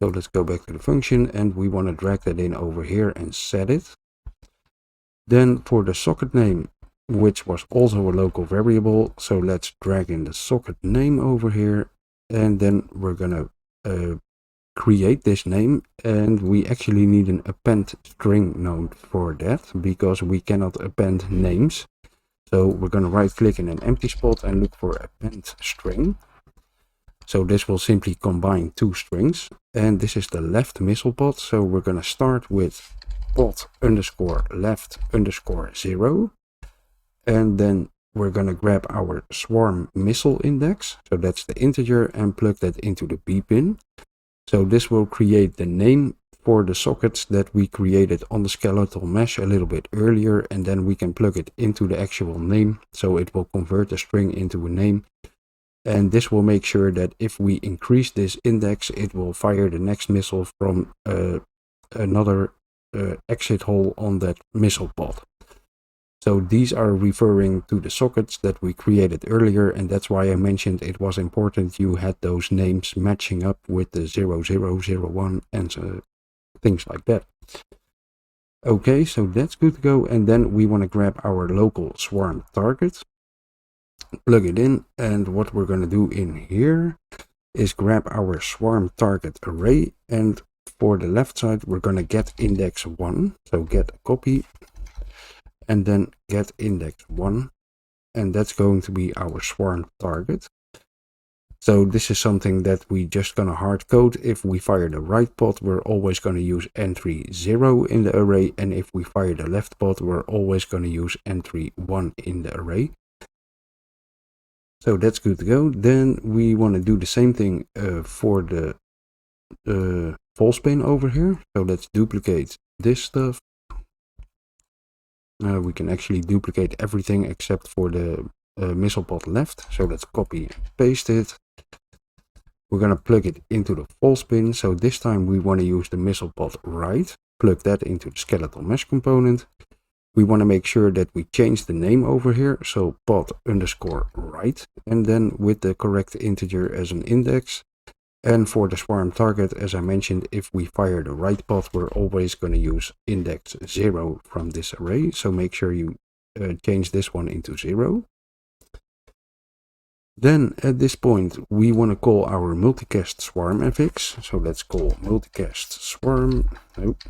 So let's go back to the function and we want to drag that in over here and set it. Then for the socket name, which was also a local variable. So let's drag in the socket name over here. And then we're going to create this name, and we actually need an append string node for that because we cannot append names. So we're going to right click in an empty spot and look for append string. So this will simply combine two strings, and this is the left missile pod. So we're going to start with pod underscore left underscore 0, and then we're going to grab our swarm missile index. So that's the integer, and plug that into the B pin. So this will create the name for the sockets that we created on the skeletal mesh a little bit earlier, and then we can plug it into the actual name. So it will convert the string into a name. And this will make sure that if we increase this index, it will fire the next missile from another exit hole on that missile pod. So these are referring to the sockets that we created earlier, and that's why I mentioned it was important you had those names matching up with the 0001 and things like that. Okay, so that's good to go, and then we want to grab our local swarm target, plug it in, and what we're going to do in here is grab our swarm target array, and for the left side we're going to get index 1, so get a copy. And then get index 1, and that's going to be our swarm target. So this is something that we just gonna hard code. If we fire the right pod, we're always gonna use entry 0 in the array, and if we fire the left pod, we're always gonna use entry 1 in the array. So that's good to go. Then we want to do the same thing for the false pin over here. So let's duplicate this stuff. We can actually duplicate everything except for the missile pod left. So let's copy and paste it. We're going to plug it into the false pin. So this time we want to use the missile pod right. Plug that into the skeletal mesh component. We want to make sure that we change the name over here. So pod underscore right. And then with the correct integer as an index. And for the swarm target, as I mentioned, if we fire the right pod, we're always going to use index 0 from this array. So make sure you change this one into 0. Then at this point, we want to call our multicast swarm fx. So let's call multicast swarm. Nope.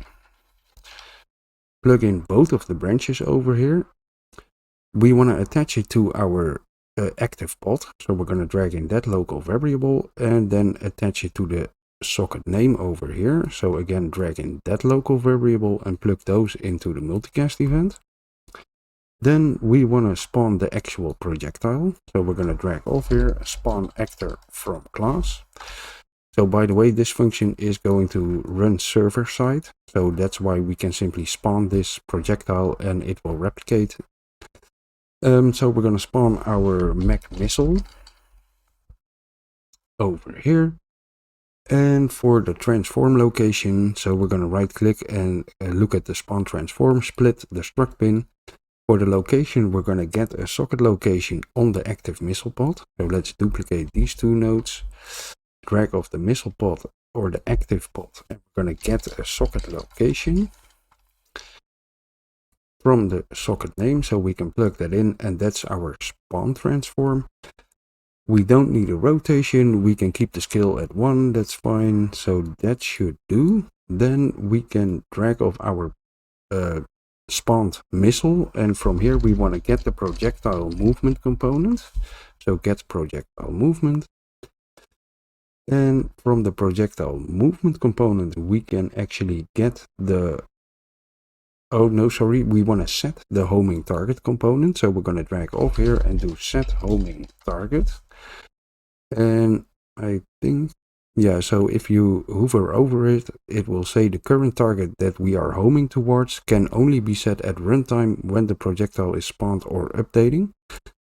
Plug in both of the branches over here. We want to attach it to our active pod, so we're going to drag in that local variable and then attach it to the socket name over here. So again, drag in that local variable and plug those into the multicast event. Then we want to spawn the actual projectile, so we're going to drag off here spawn actor from class. So by the way, this function is going to run server side, so that's why we can simply spawn this projectile and it will replicate. So we're going to spawn our mech missile over here. And for the transform location, so we're going to right click and look at the spawn transform, split the struct pin. For the location, we're going to get a socket location on the active missile pod. So let's duplicate these two nodes, drag off the missile pod or the active pod, and we're going to get a socket location from the socket name, so we can plug that in, and that's our spawn transform. We don't need a rotation, we can keep the scale at 1, that's fine, so that should do. Then we can drag off our spawned missile, and from here we want to get the projectile movement component. So get projectile movement. And from the projectile movement component, we can actually get the, oh no, sorry, we want to set the homing target component. So we're going to drag off here and do set homing target. And I think, yeah, so if you hover over it, it will say the current target that we are homing towards can only be set at runtime when the projectile is spawned or updating.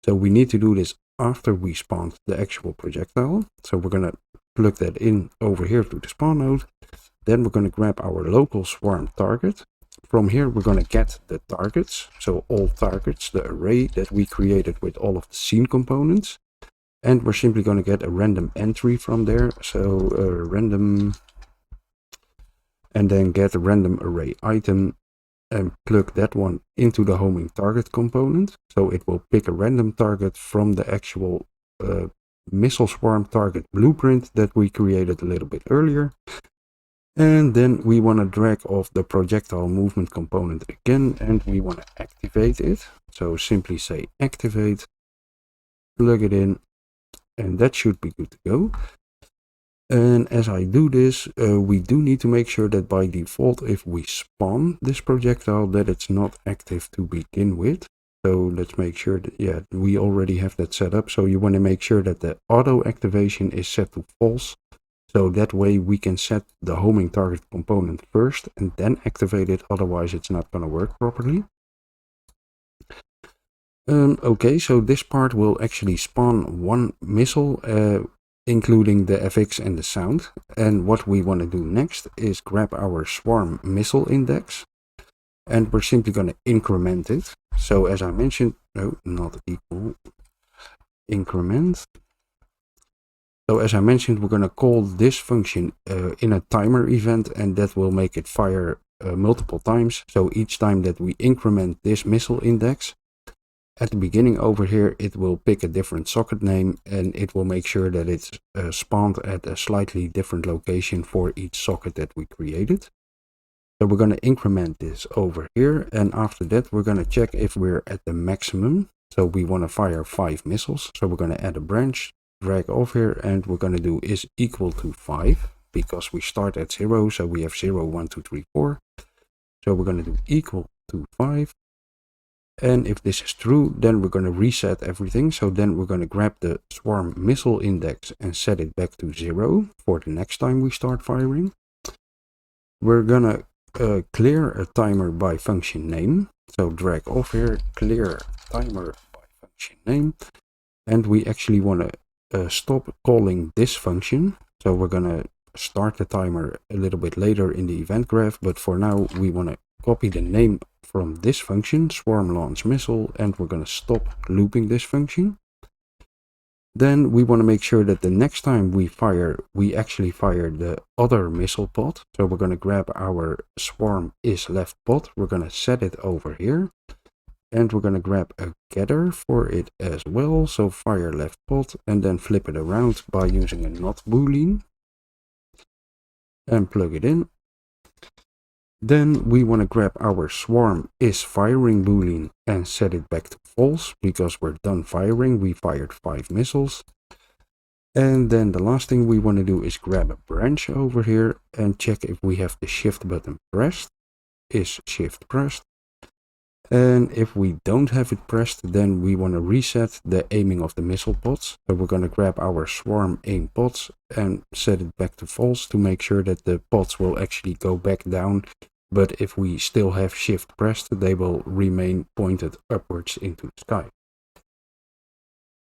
So we need to do this after we spawned the actual projectile. So we're going to plug that in over here to the spawn node. Then we're going to grab our local swarm target. From here we're going to get the targets, so all targets, the array that we created with all of the scene components. And we're simply going to get a random entry from there, so random, and then get a random array item and plug that one into the homing target component. So it will pick a random target from the actual missile swarm target blueprint that we created a little bit earlier. And then we want to drag off the projectile movement component again, and we want to activate it. So simply say activate, plug it in, and that should be good to go. And as I do this, we do need to make sure that by default, if we spawn this projectile, that it's not active to begin with. So let's make sure that, yeah, we already have that set up. So you want to make sure that the auto activation is set to false. So that way we can set the homing target component first and then activate it. Otherwise it's not going to work properly. Okay, so this part will actually spawn one missile, including the FX and the sound. And what we want to do next is grab our swarm missile index. And we're simply going to increment it. So as I mentioned, no, not equal, increment. So as I mentioned, we're going to call this function in a timer event, and that will make it fire multiple times. So each time that we increment this missile index, at the beginning over here, it will pick a different socket name, and it will make sure that it's spawned at a slightly different location for each socket that we created. So we're going to increment this over here, and after that we're going to check if we're at the maximum. So we want to fire 5 missiles. So we're going to add a branch, drag off here, and we're going to do is equal to 5, because we start at 0, so we have 0, 1, 2, 3, 4. So we're going to do equal to 5. And if this is true, then we're going to reset everything. So then we're going to grab the swarm missile index and set it back to 0 for the next time we start firing. We're going to clear a timer by function name. So drag off here, clear timer by function name. And we actually want to stop calling this function. So we're going to start the timer a little bit later in the event graph. But for now, we want to copy the name from this function, swarm launch missile, and we're going to stop looping this function. Then we want to make sure that the next time we fire, we actually fire the other missile pod. So we're going to grab our swarm is left pod, we're going to set it over here, and we're going to grab a getter for it as well. So fire left pod, and then flip it around by using a not boolean and plug it in. Then we want to grab our swarm is firing boolean and set it back to false, because we're done firing. We fired 5 missiles. And then the last thing we want to do is grab a branch over here and check if we have the shift button pressed. Is shift pressed? And if we don't have it pressed, then we want to reset the aiming of the missile pods. So we're going to grab our swarm aim pods and set it back to false to make sure that the pods will actually go back down. But if we still have shift pressed, they will remain pointed upwards into the sky.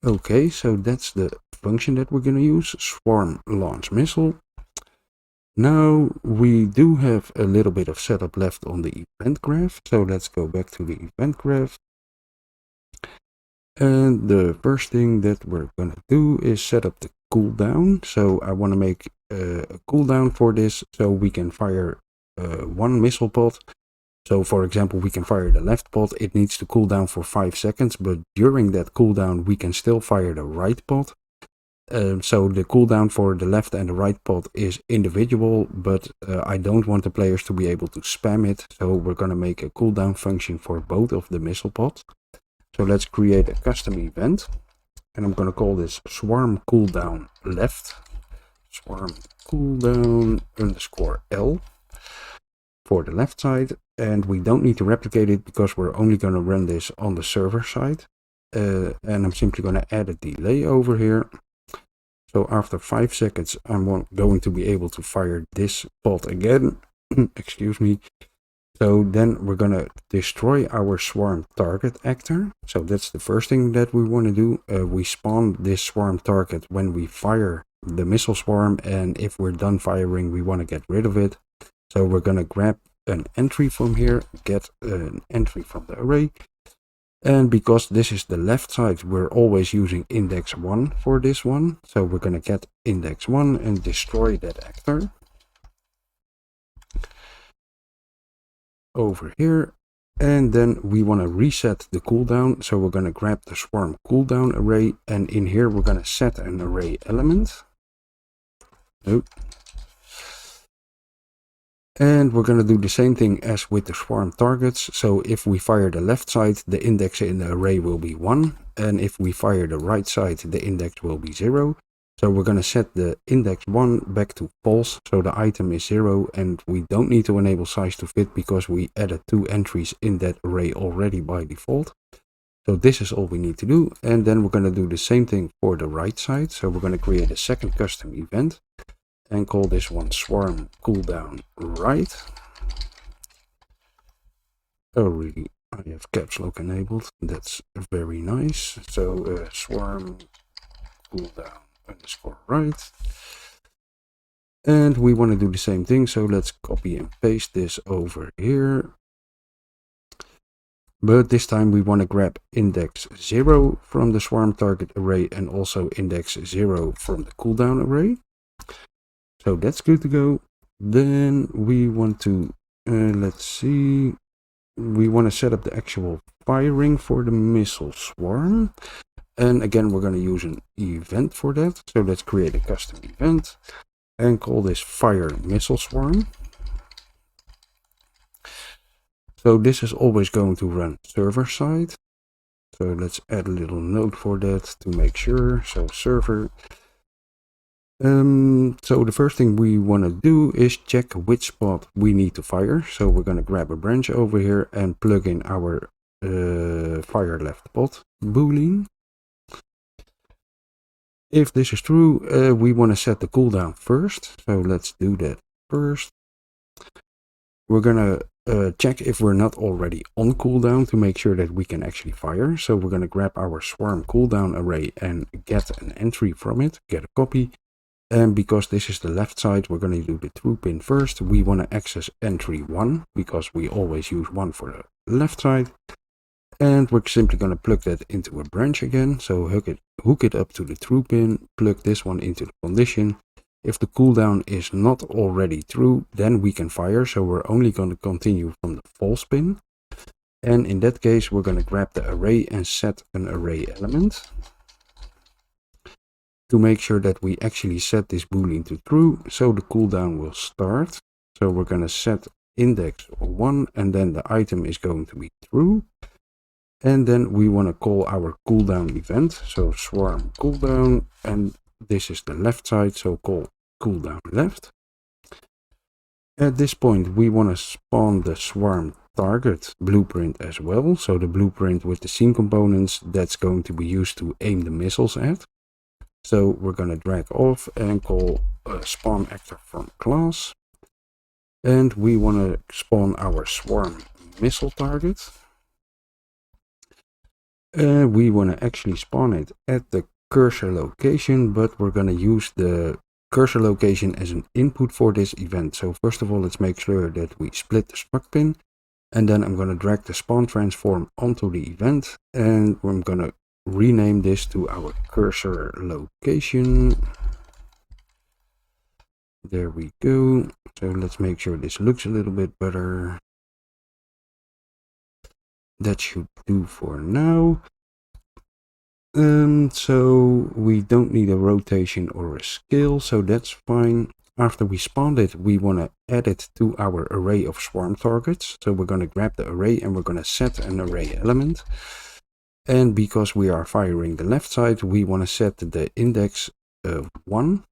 Okay, so that's the function that we're going to use, swarm launch missile. Now we do have a little bit of setup left on the event graph. So let's go back to the event graph. And the first thing that we're going to do is set up the cooldown. So I want to make a cooldown for this so we can fire one missile pod. So for example, we can fire the left pod. It needs to cool down for 5 seconds, but during that cooldown we can still fire the right pod. So the cooldown for the left and the right pod is individual, but I don't want the players to be able to spam it. So we're going to make a cooldown function for both of the missile pods. So let's create a custom event. And I'm going to call this swarm cooldown left. Swarm cooldown underscore L for the left side. And we don't need to replicate it because we're only going to run this on the server side. And I'm simply going to add a delay over here. So after 5 seconds, I'm going to be able to fire this pod again. Excuse me. So then we're going to destroy our swarm target actor. So that's the first thing that we want to do. We spawn this swarm target when we fire the missile swarm. And if we're done firing, we want to get rid of it. So we're going to grab an entry from here, get an entry from the array. And because this is the left side, we're always using index 1 for this one. So we're going to get index 1 and destroy that actor. Over here. And then we want to reset the cooldown. So we're going to grab the swarm cooldown array. And in here, we're going to set an array element. Nope. And we're going to do the same thing as with the swarm targets. So if we fire the left side, the index in the array will be 1. And if we fire the right side, the index will be 0. So we're going to set the index 1 back to false. So the item is 0. And we don't need to enable size to fit because we added 2 entries in that array already by default. So this is all we need to do. And then we're going to do the same thing for the right side. So we're going to create a second custom event. And call this one swarm cooldown right. Oh really, I have caps lock enabled. That's very nice. So swarm cooldown underscore right. And we want to do the same thing. So let's copy and paste this over here. But this time we want to grab index 0 from the swarm target array and also index 0 from the cooldown array. So that's good to go. Then we want to, let's see, we want to set up the actual firing for the missile swarm. And again, we're going to use an event for that. So let's create a custom event and call this fire missile swarm. So this is always going to run server side. So let's add a little note for that to make sure. So server. So the first thing we want to do is check which spot we need to fire. So we're going to grab a branch over here and plug in our fire left pod boolean. If this is true, we want to set the cooldown first. So let's do that first. We're going to check if we're not already on cooldown to make sure that we can actually fire. So we're going to grab our swarm cooldown array and get an entry from it, get a copy. And because this is the left side, we're going to do the true pin first. We want to access entry 1 because we always use 1 for the left side. And we're simply going to plug that into a branch again. So hook it up to the true pin, plug this one into the condition. If the cooldown is not already true, then we can fire. So we're only going to continue from the false pin. And in that case, we're going to grab the array and set an array element. To make sure that we actually set this boolean to true, so the cooldown will start. So we're going to set index 1 and then the item is going to be true. And then we want to call our cooldown event. So swarm cooldown, and this is the left side, so call cooldown left. At this point we want to spawn the swarm target blueprint as well. So the blueprint with the scene components that's going to be used to aim the missiles at. So we're going to drag off and call spawn actor from class. And we want to spawn our swarm missile target. We want to actually spawn it at the cursor location, but we're going to use the cursor location as an input for this event. So first of all, let's make sure that we split the struct pin. And then I'm going to drag the spawn transform onto the event. And I'm going to rename this to our cursor location. There we go. So let's make sure this looks a little bit better. That should do for now. So we don't need a rotation or a scale, so that's fine. After we spawned it, we want to add it to our array of swarm targets. So we're going to grab the array and we're going to set an array element. And because we are firing the left side, we want to set the index 1.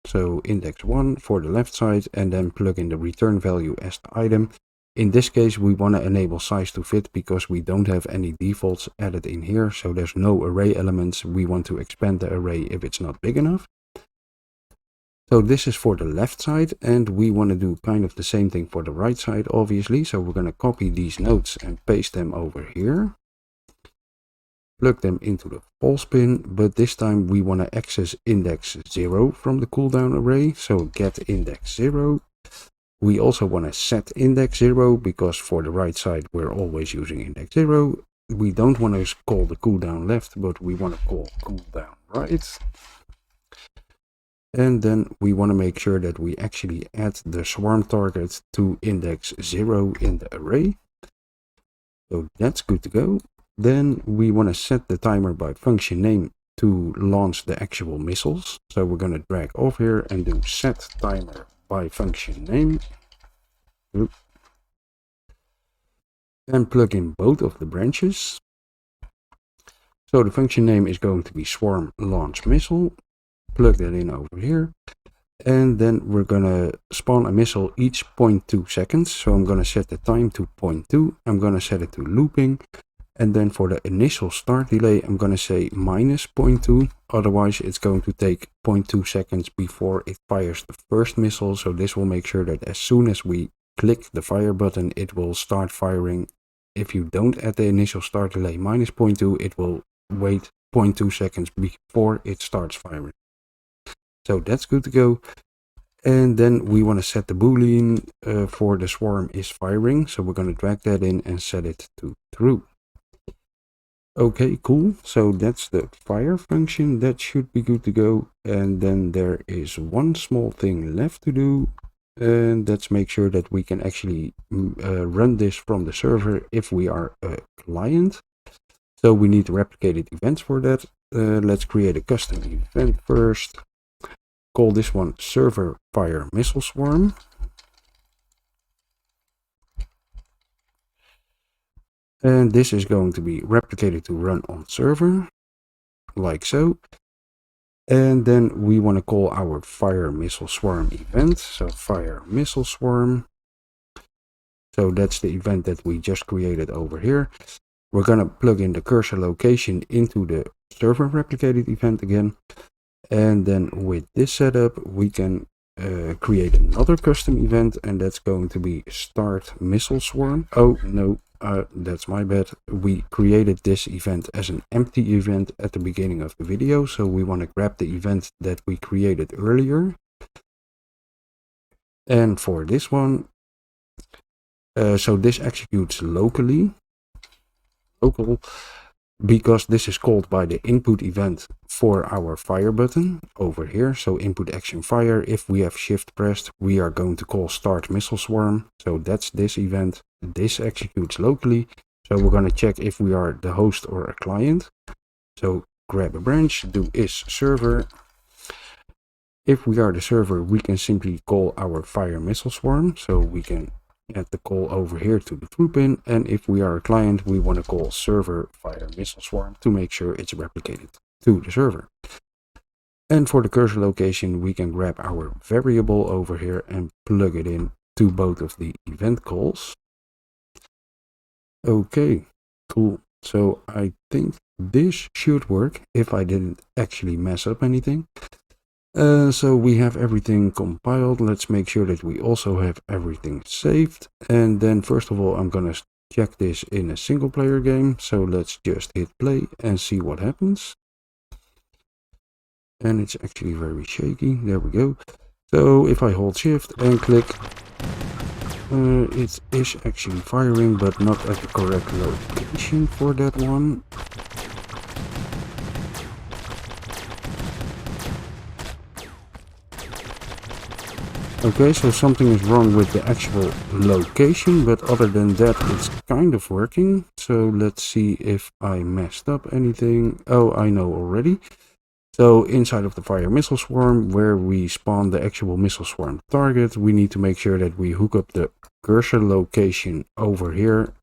So index 1 for the left side, and then plug in the return value as the item. In this case, we want to enable size to fit because we don't have any defaults added in here. So there's no array elements. We want to expand the array if it's not big enough. So this is for the left side, and we want to do kind of the same thing for the right side, obviously. So we're going to copy these nodes and paste them over here. Plug them into the false bin, but this time we want to access index 0 from the cooldown array. So get index 0. We also want to set index 0 because for the right side we're always using index 0. We don't want to call the cooldown left, but we want to call cooldown right. And then we want to make sure that we actually add the swarm target to index 0 in the array. So that's good to go. Then we want to set the timer by function name to launch the actual missiles. So we're going to drag off here and do set timer by function name. And plug in both of the branches. So the function name is going to be swarm launch missile. Plug that in over here. And then we're going to spawn a missile each 0.2 seconds. So I'm going to set the time to 0.2. I'm going to set it to looping. And then for the initial start delay, I'm going to say minus 0.2. Otherwise, it's going to take 0.2 seconds before it fires the first missile. So this will make sure that as soon as we click the fire button, it will start firing. If you don't add the initial start delay minus 0.2, it will wait 0.2 seconds before it starts firing. So that's good to go. And then we want to set the boolean for the swarm is firing. So we're going to drag that in and set it to true. Okay, cool. So that's the fire function. That should be good to go. And then there is one small thing left to do. And let's make sure that we can actually run this from the server if we are a client. So we need replicated events for that. Let's create a custom event first. Call this one server fire missile swarm. And this is going to be replicated to run on server, like so. And then we want to call our fire missile swarm event. So fire missile swarm. So that's the event that we just created over here. We're going to plug in the cursor location into the server replicated event again. And then with this setup, we can create another custom event, and that's going to be start missile swarm. Oh no, that's my bad. We created this event as an empty event at the beginning of the video, so we want to grab the event that we created earlier. And for this one, so this executes locally, because this is called by the input event for our fire button over here. So input action fire. If we have shift pressed, we are going to call start missile swarm. So that's this event. This executes locally. So we're going to check if we are the host or a client. So grab a branch, do is server. If we are the server, we can simply call our fire missile swarm. So we can add the call over here to the true pin. And if we are a client, we want to call server fire missile swarm to make sure it's replicated to the server. And for the cursor location, we can grab our variable over here and plug it in to both of the event calls. Okay, cool. So I think this should work if I didn't actually mess up anything. So we have everything compiled. Let's make sure that we also have everything saved. And then first of all, I'm gonna check this in a single player game. So let's just hit play and see what happens. And it's actually very shaky. There we go. So if I hold shift and click, it is actually firing, but not at the correct location for that one. Okay, so something is wrong with the actual location, but other than that, it's kind of working. So let's see if I messed up anything. Oh, I know already. So inside of the fire missile swarm, where we spawn the actual missile swarm target, we need to make sure that we hook up the cursor location over here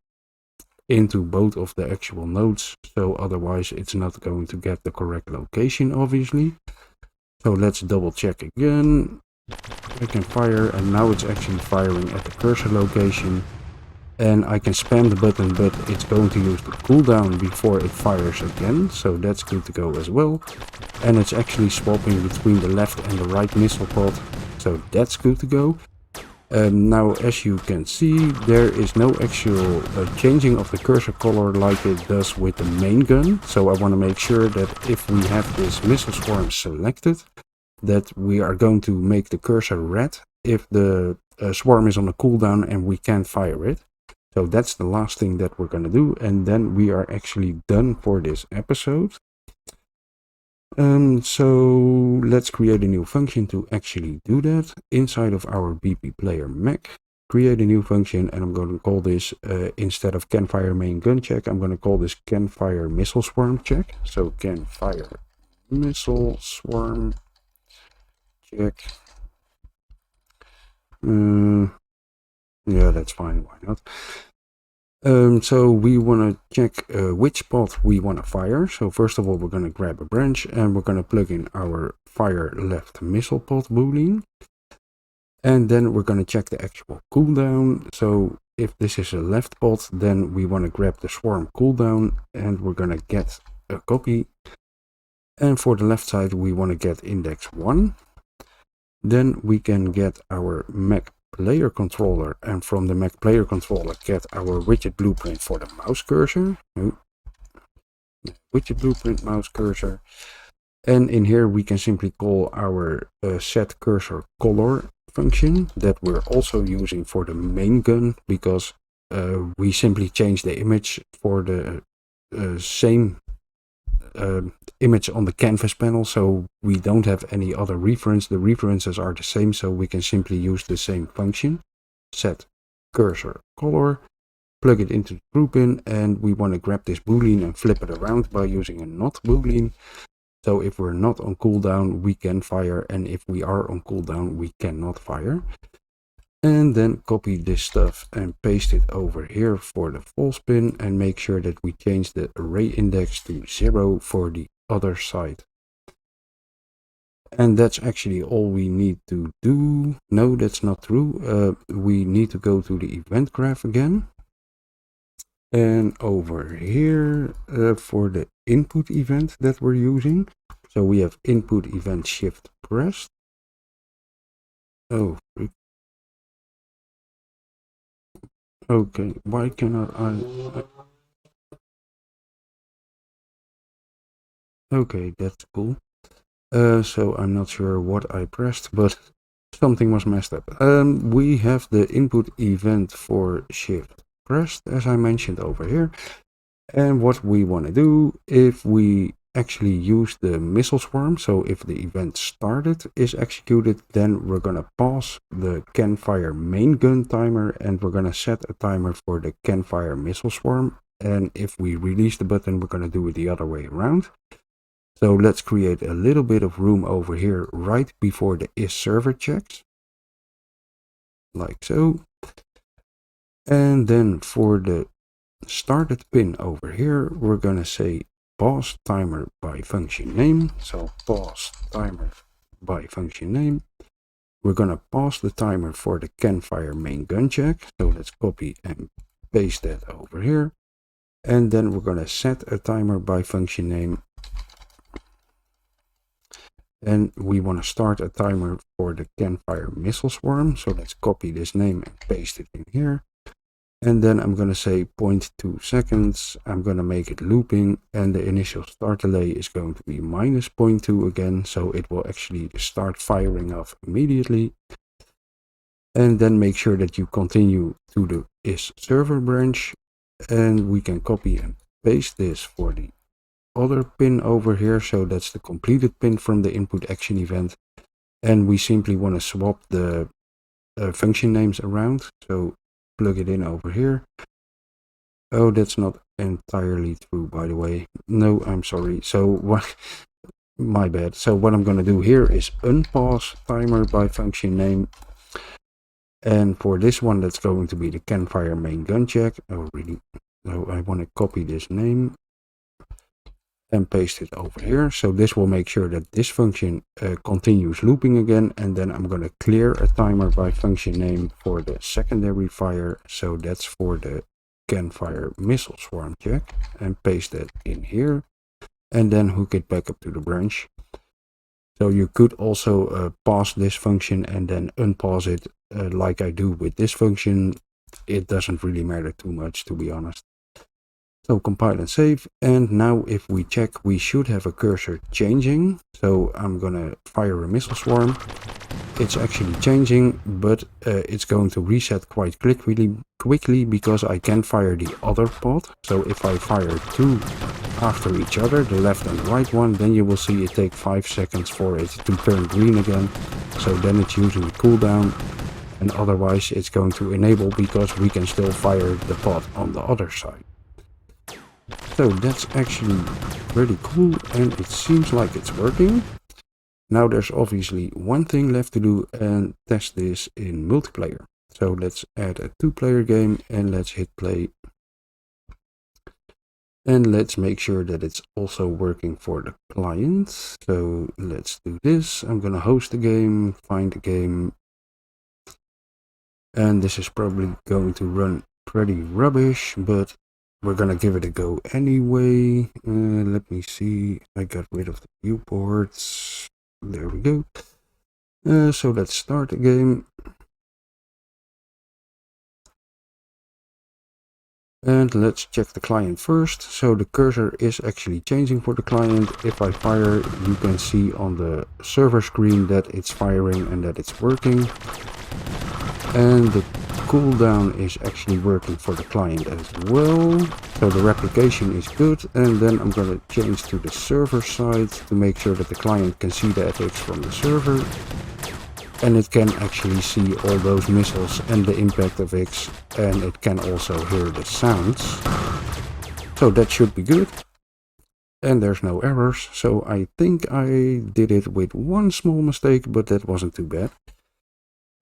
into both of the actual nodes. So otherwise it's not going to get the correct location, obviously. So let's double check again. I can fire, and now it's actually firing at the cursor location. And I can spam the button, but it's going to use the cooldown before it fires again, so that's good to go as well. And it's actually swapping between the left and the right missile pod, so that's good to go. Now, as you can see, there is no actual changing of the cursor color like it does with the main gun. So I want to make sure that if we have this missile swarm selected, that we are going to make the cursor red if the swarm is on a cooldown and we can't fire it. So that's the last thing that we're going to do, and then we are actually done for this episode. So let's create a new function to actually do that. Inside of our BP player Mech, create a new function, and I'm going to call this, instead of can fire main gun check, I'm going to call this can fire missile swarm check. So can fire missile swarm check. Yeah, that's fine, why not? So we want to check which pod we want to fire. So first of all, we're going to grab a branch and we're going to plug in our fire left missile pod boolean. And then we're going to check the actual cooldown. So if this is a left pod, then we want to grab the swarm cooldown and we're going to get a copy. And for the left side, we want to get index 1. Then we can get our Mech player controller, and from the Mech player controller get our widget blueprint for the mouse cursor. Widget blueprint mouse cursor. And in here we can simply call our set cursor color function that we're also using for the main gun, because we simply change the image for the same image on the canvas panel, so we don't have any other reference. The references are the same, so we can simply use the same function, set cursor color, plug it into the true pin, and we want to grab this boolean and flip it around by using a not boolean. So if we're not on cooldown, we can fire, and if we are on cooldown, we cannot fire. And then copy this stuff and paste it over here for the false pin, and make sure that we change the array index to 0 for the other side. And that's actually all we need to do. No, that's not true. We need to go to the event graph again. And over here for the input event that we're using. So we have input event shift pressed. Oh, okay, why cannot I? Okay, that's cool. So I'm not sure what I pressed, but something was messed up. We have the input event for shift pressed, as I mentioned over here. And what we want to do, if we actually use the missile swarm, so if the event started is executed, then we're going to pause the can fire main gun timer, and we're going to set a timer for the can fire missile swarm. And if we release the button, we're going to do it the other way around. So let's create a little bit of room over here right before the is server checks, like so. And then for the started pin over here, we're going to say pause timer by function name. So pause timer by function name. We're going to pause the timer for the can fire main gun check. So let's copy and paste that over here. And then we're going to set a timer by function name. And we want to start a timer for the can fire missile swarm. So let's copy this name and paste it in here. And then I'm going to say 0.2 seconds. I'm going to make it looping, and the initial start delay is going to be minus 0.2 again. So it will actually start firing off immediately. And then make sure that you continue to the is server branch. And we can copy and paste this for the other pin over here. So that's the completed pin from the input action event. And we simply want to swap the function names around. So plug it in over here. Oh, that's not entirely true, by the way. No, I'm sorry. So what? My bad. So what I'm going to do here is unpause timer by function name. And for this one, that's going to be the campfire main gun check. Oh, really? So I want to copy this name and paste it over here. So this will make sure that this function continues looping again. And then I'm going to clear a timer by function name for the secondary fire. So that's for the campfire missile swarm check, and paste that in here. And then hook it back up to the branch. So you could also pause this function and then unpause it like I do with this function. It doesn't really matter too much, to be honest. So compile and save. And now if we check, we should have a cursor changing. So I'm gonna fire a missile swarm. It's actually changing, but it's going to reset quite quickly because I can fire the other pod. So if I fire two after each other, the left and right one, then you will see it take 5 seconds for it to turn green again. So then it's using the cooldown, and otherwise it's going to enable because we can still fire the pod on the other side. So that's actually pretty cool, and it seems like it's working. Now there's obviously one thing left to do and test this in multiplayer. So let's add a 2-player game and let's hit play. And let's make sure that it's also working for the client. So let's do this. I'm gonna host the game, find the game. And this is probably going to run pretty rubbish, but we're gonna give it a go anyway. Let me see. I got rid of the viewports. There we go. So let's start the game. And let's check the client first. So the cursor is actually changing for the client. If I fire, you can see on the server screen that it's firing and that it's working. And the cooldown is actually working for the client as well. So the replication is good. And then I'm going to change to the server side to make sure that the client can see the FX from the server. And it can actually see all those missiles and the impact of X, and it can also hear the sounds. So that should be good. And there's no errors, so I think I did it with one small mistake, but that wasn't too bad.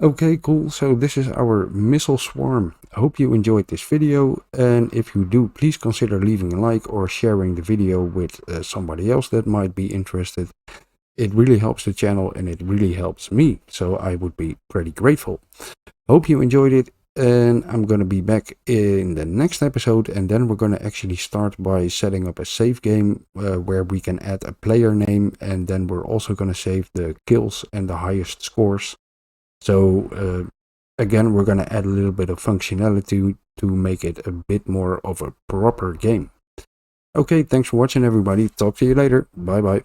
Okay, cool. So this is our missile swarm. I hope you enjoyed this video, and if you do, please consider leaving a like or sharing the video with somebody else that might be interested. It really helps the channel and it really helps me, so I would be pretty grateful. Hope you enjoyed it, and I'm gonna be back in the next episode, and then we're gonna actually start by setting up a save game where we can add a player name, and then we're also gonna save the kills and the highest scores. So again, we're gonna add a little bit of functionality to make it a bit more of a proper game. Okay, thanks for watching everybody. Talk to you later. Bye bye.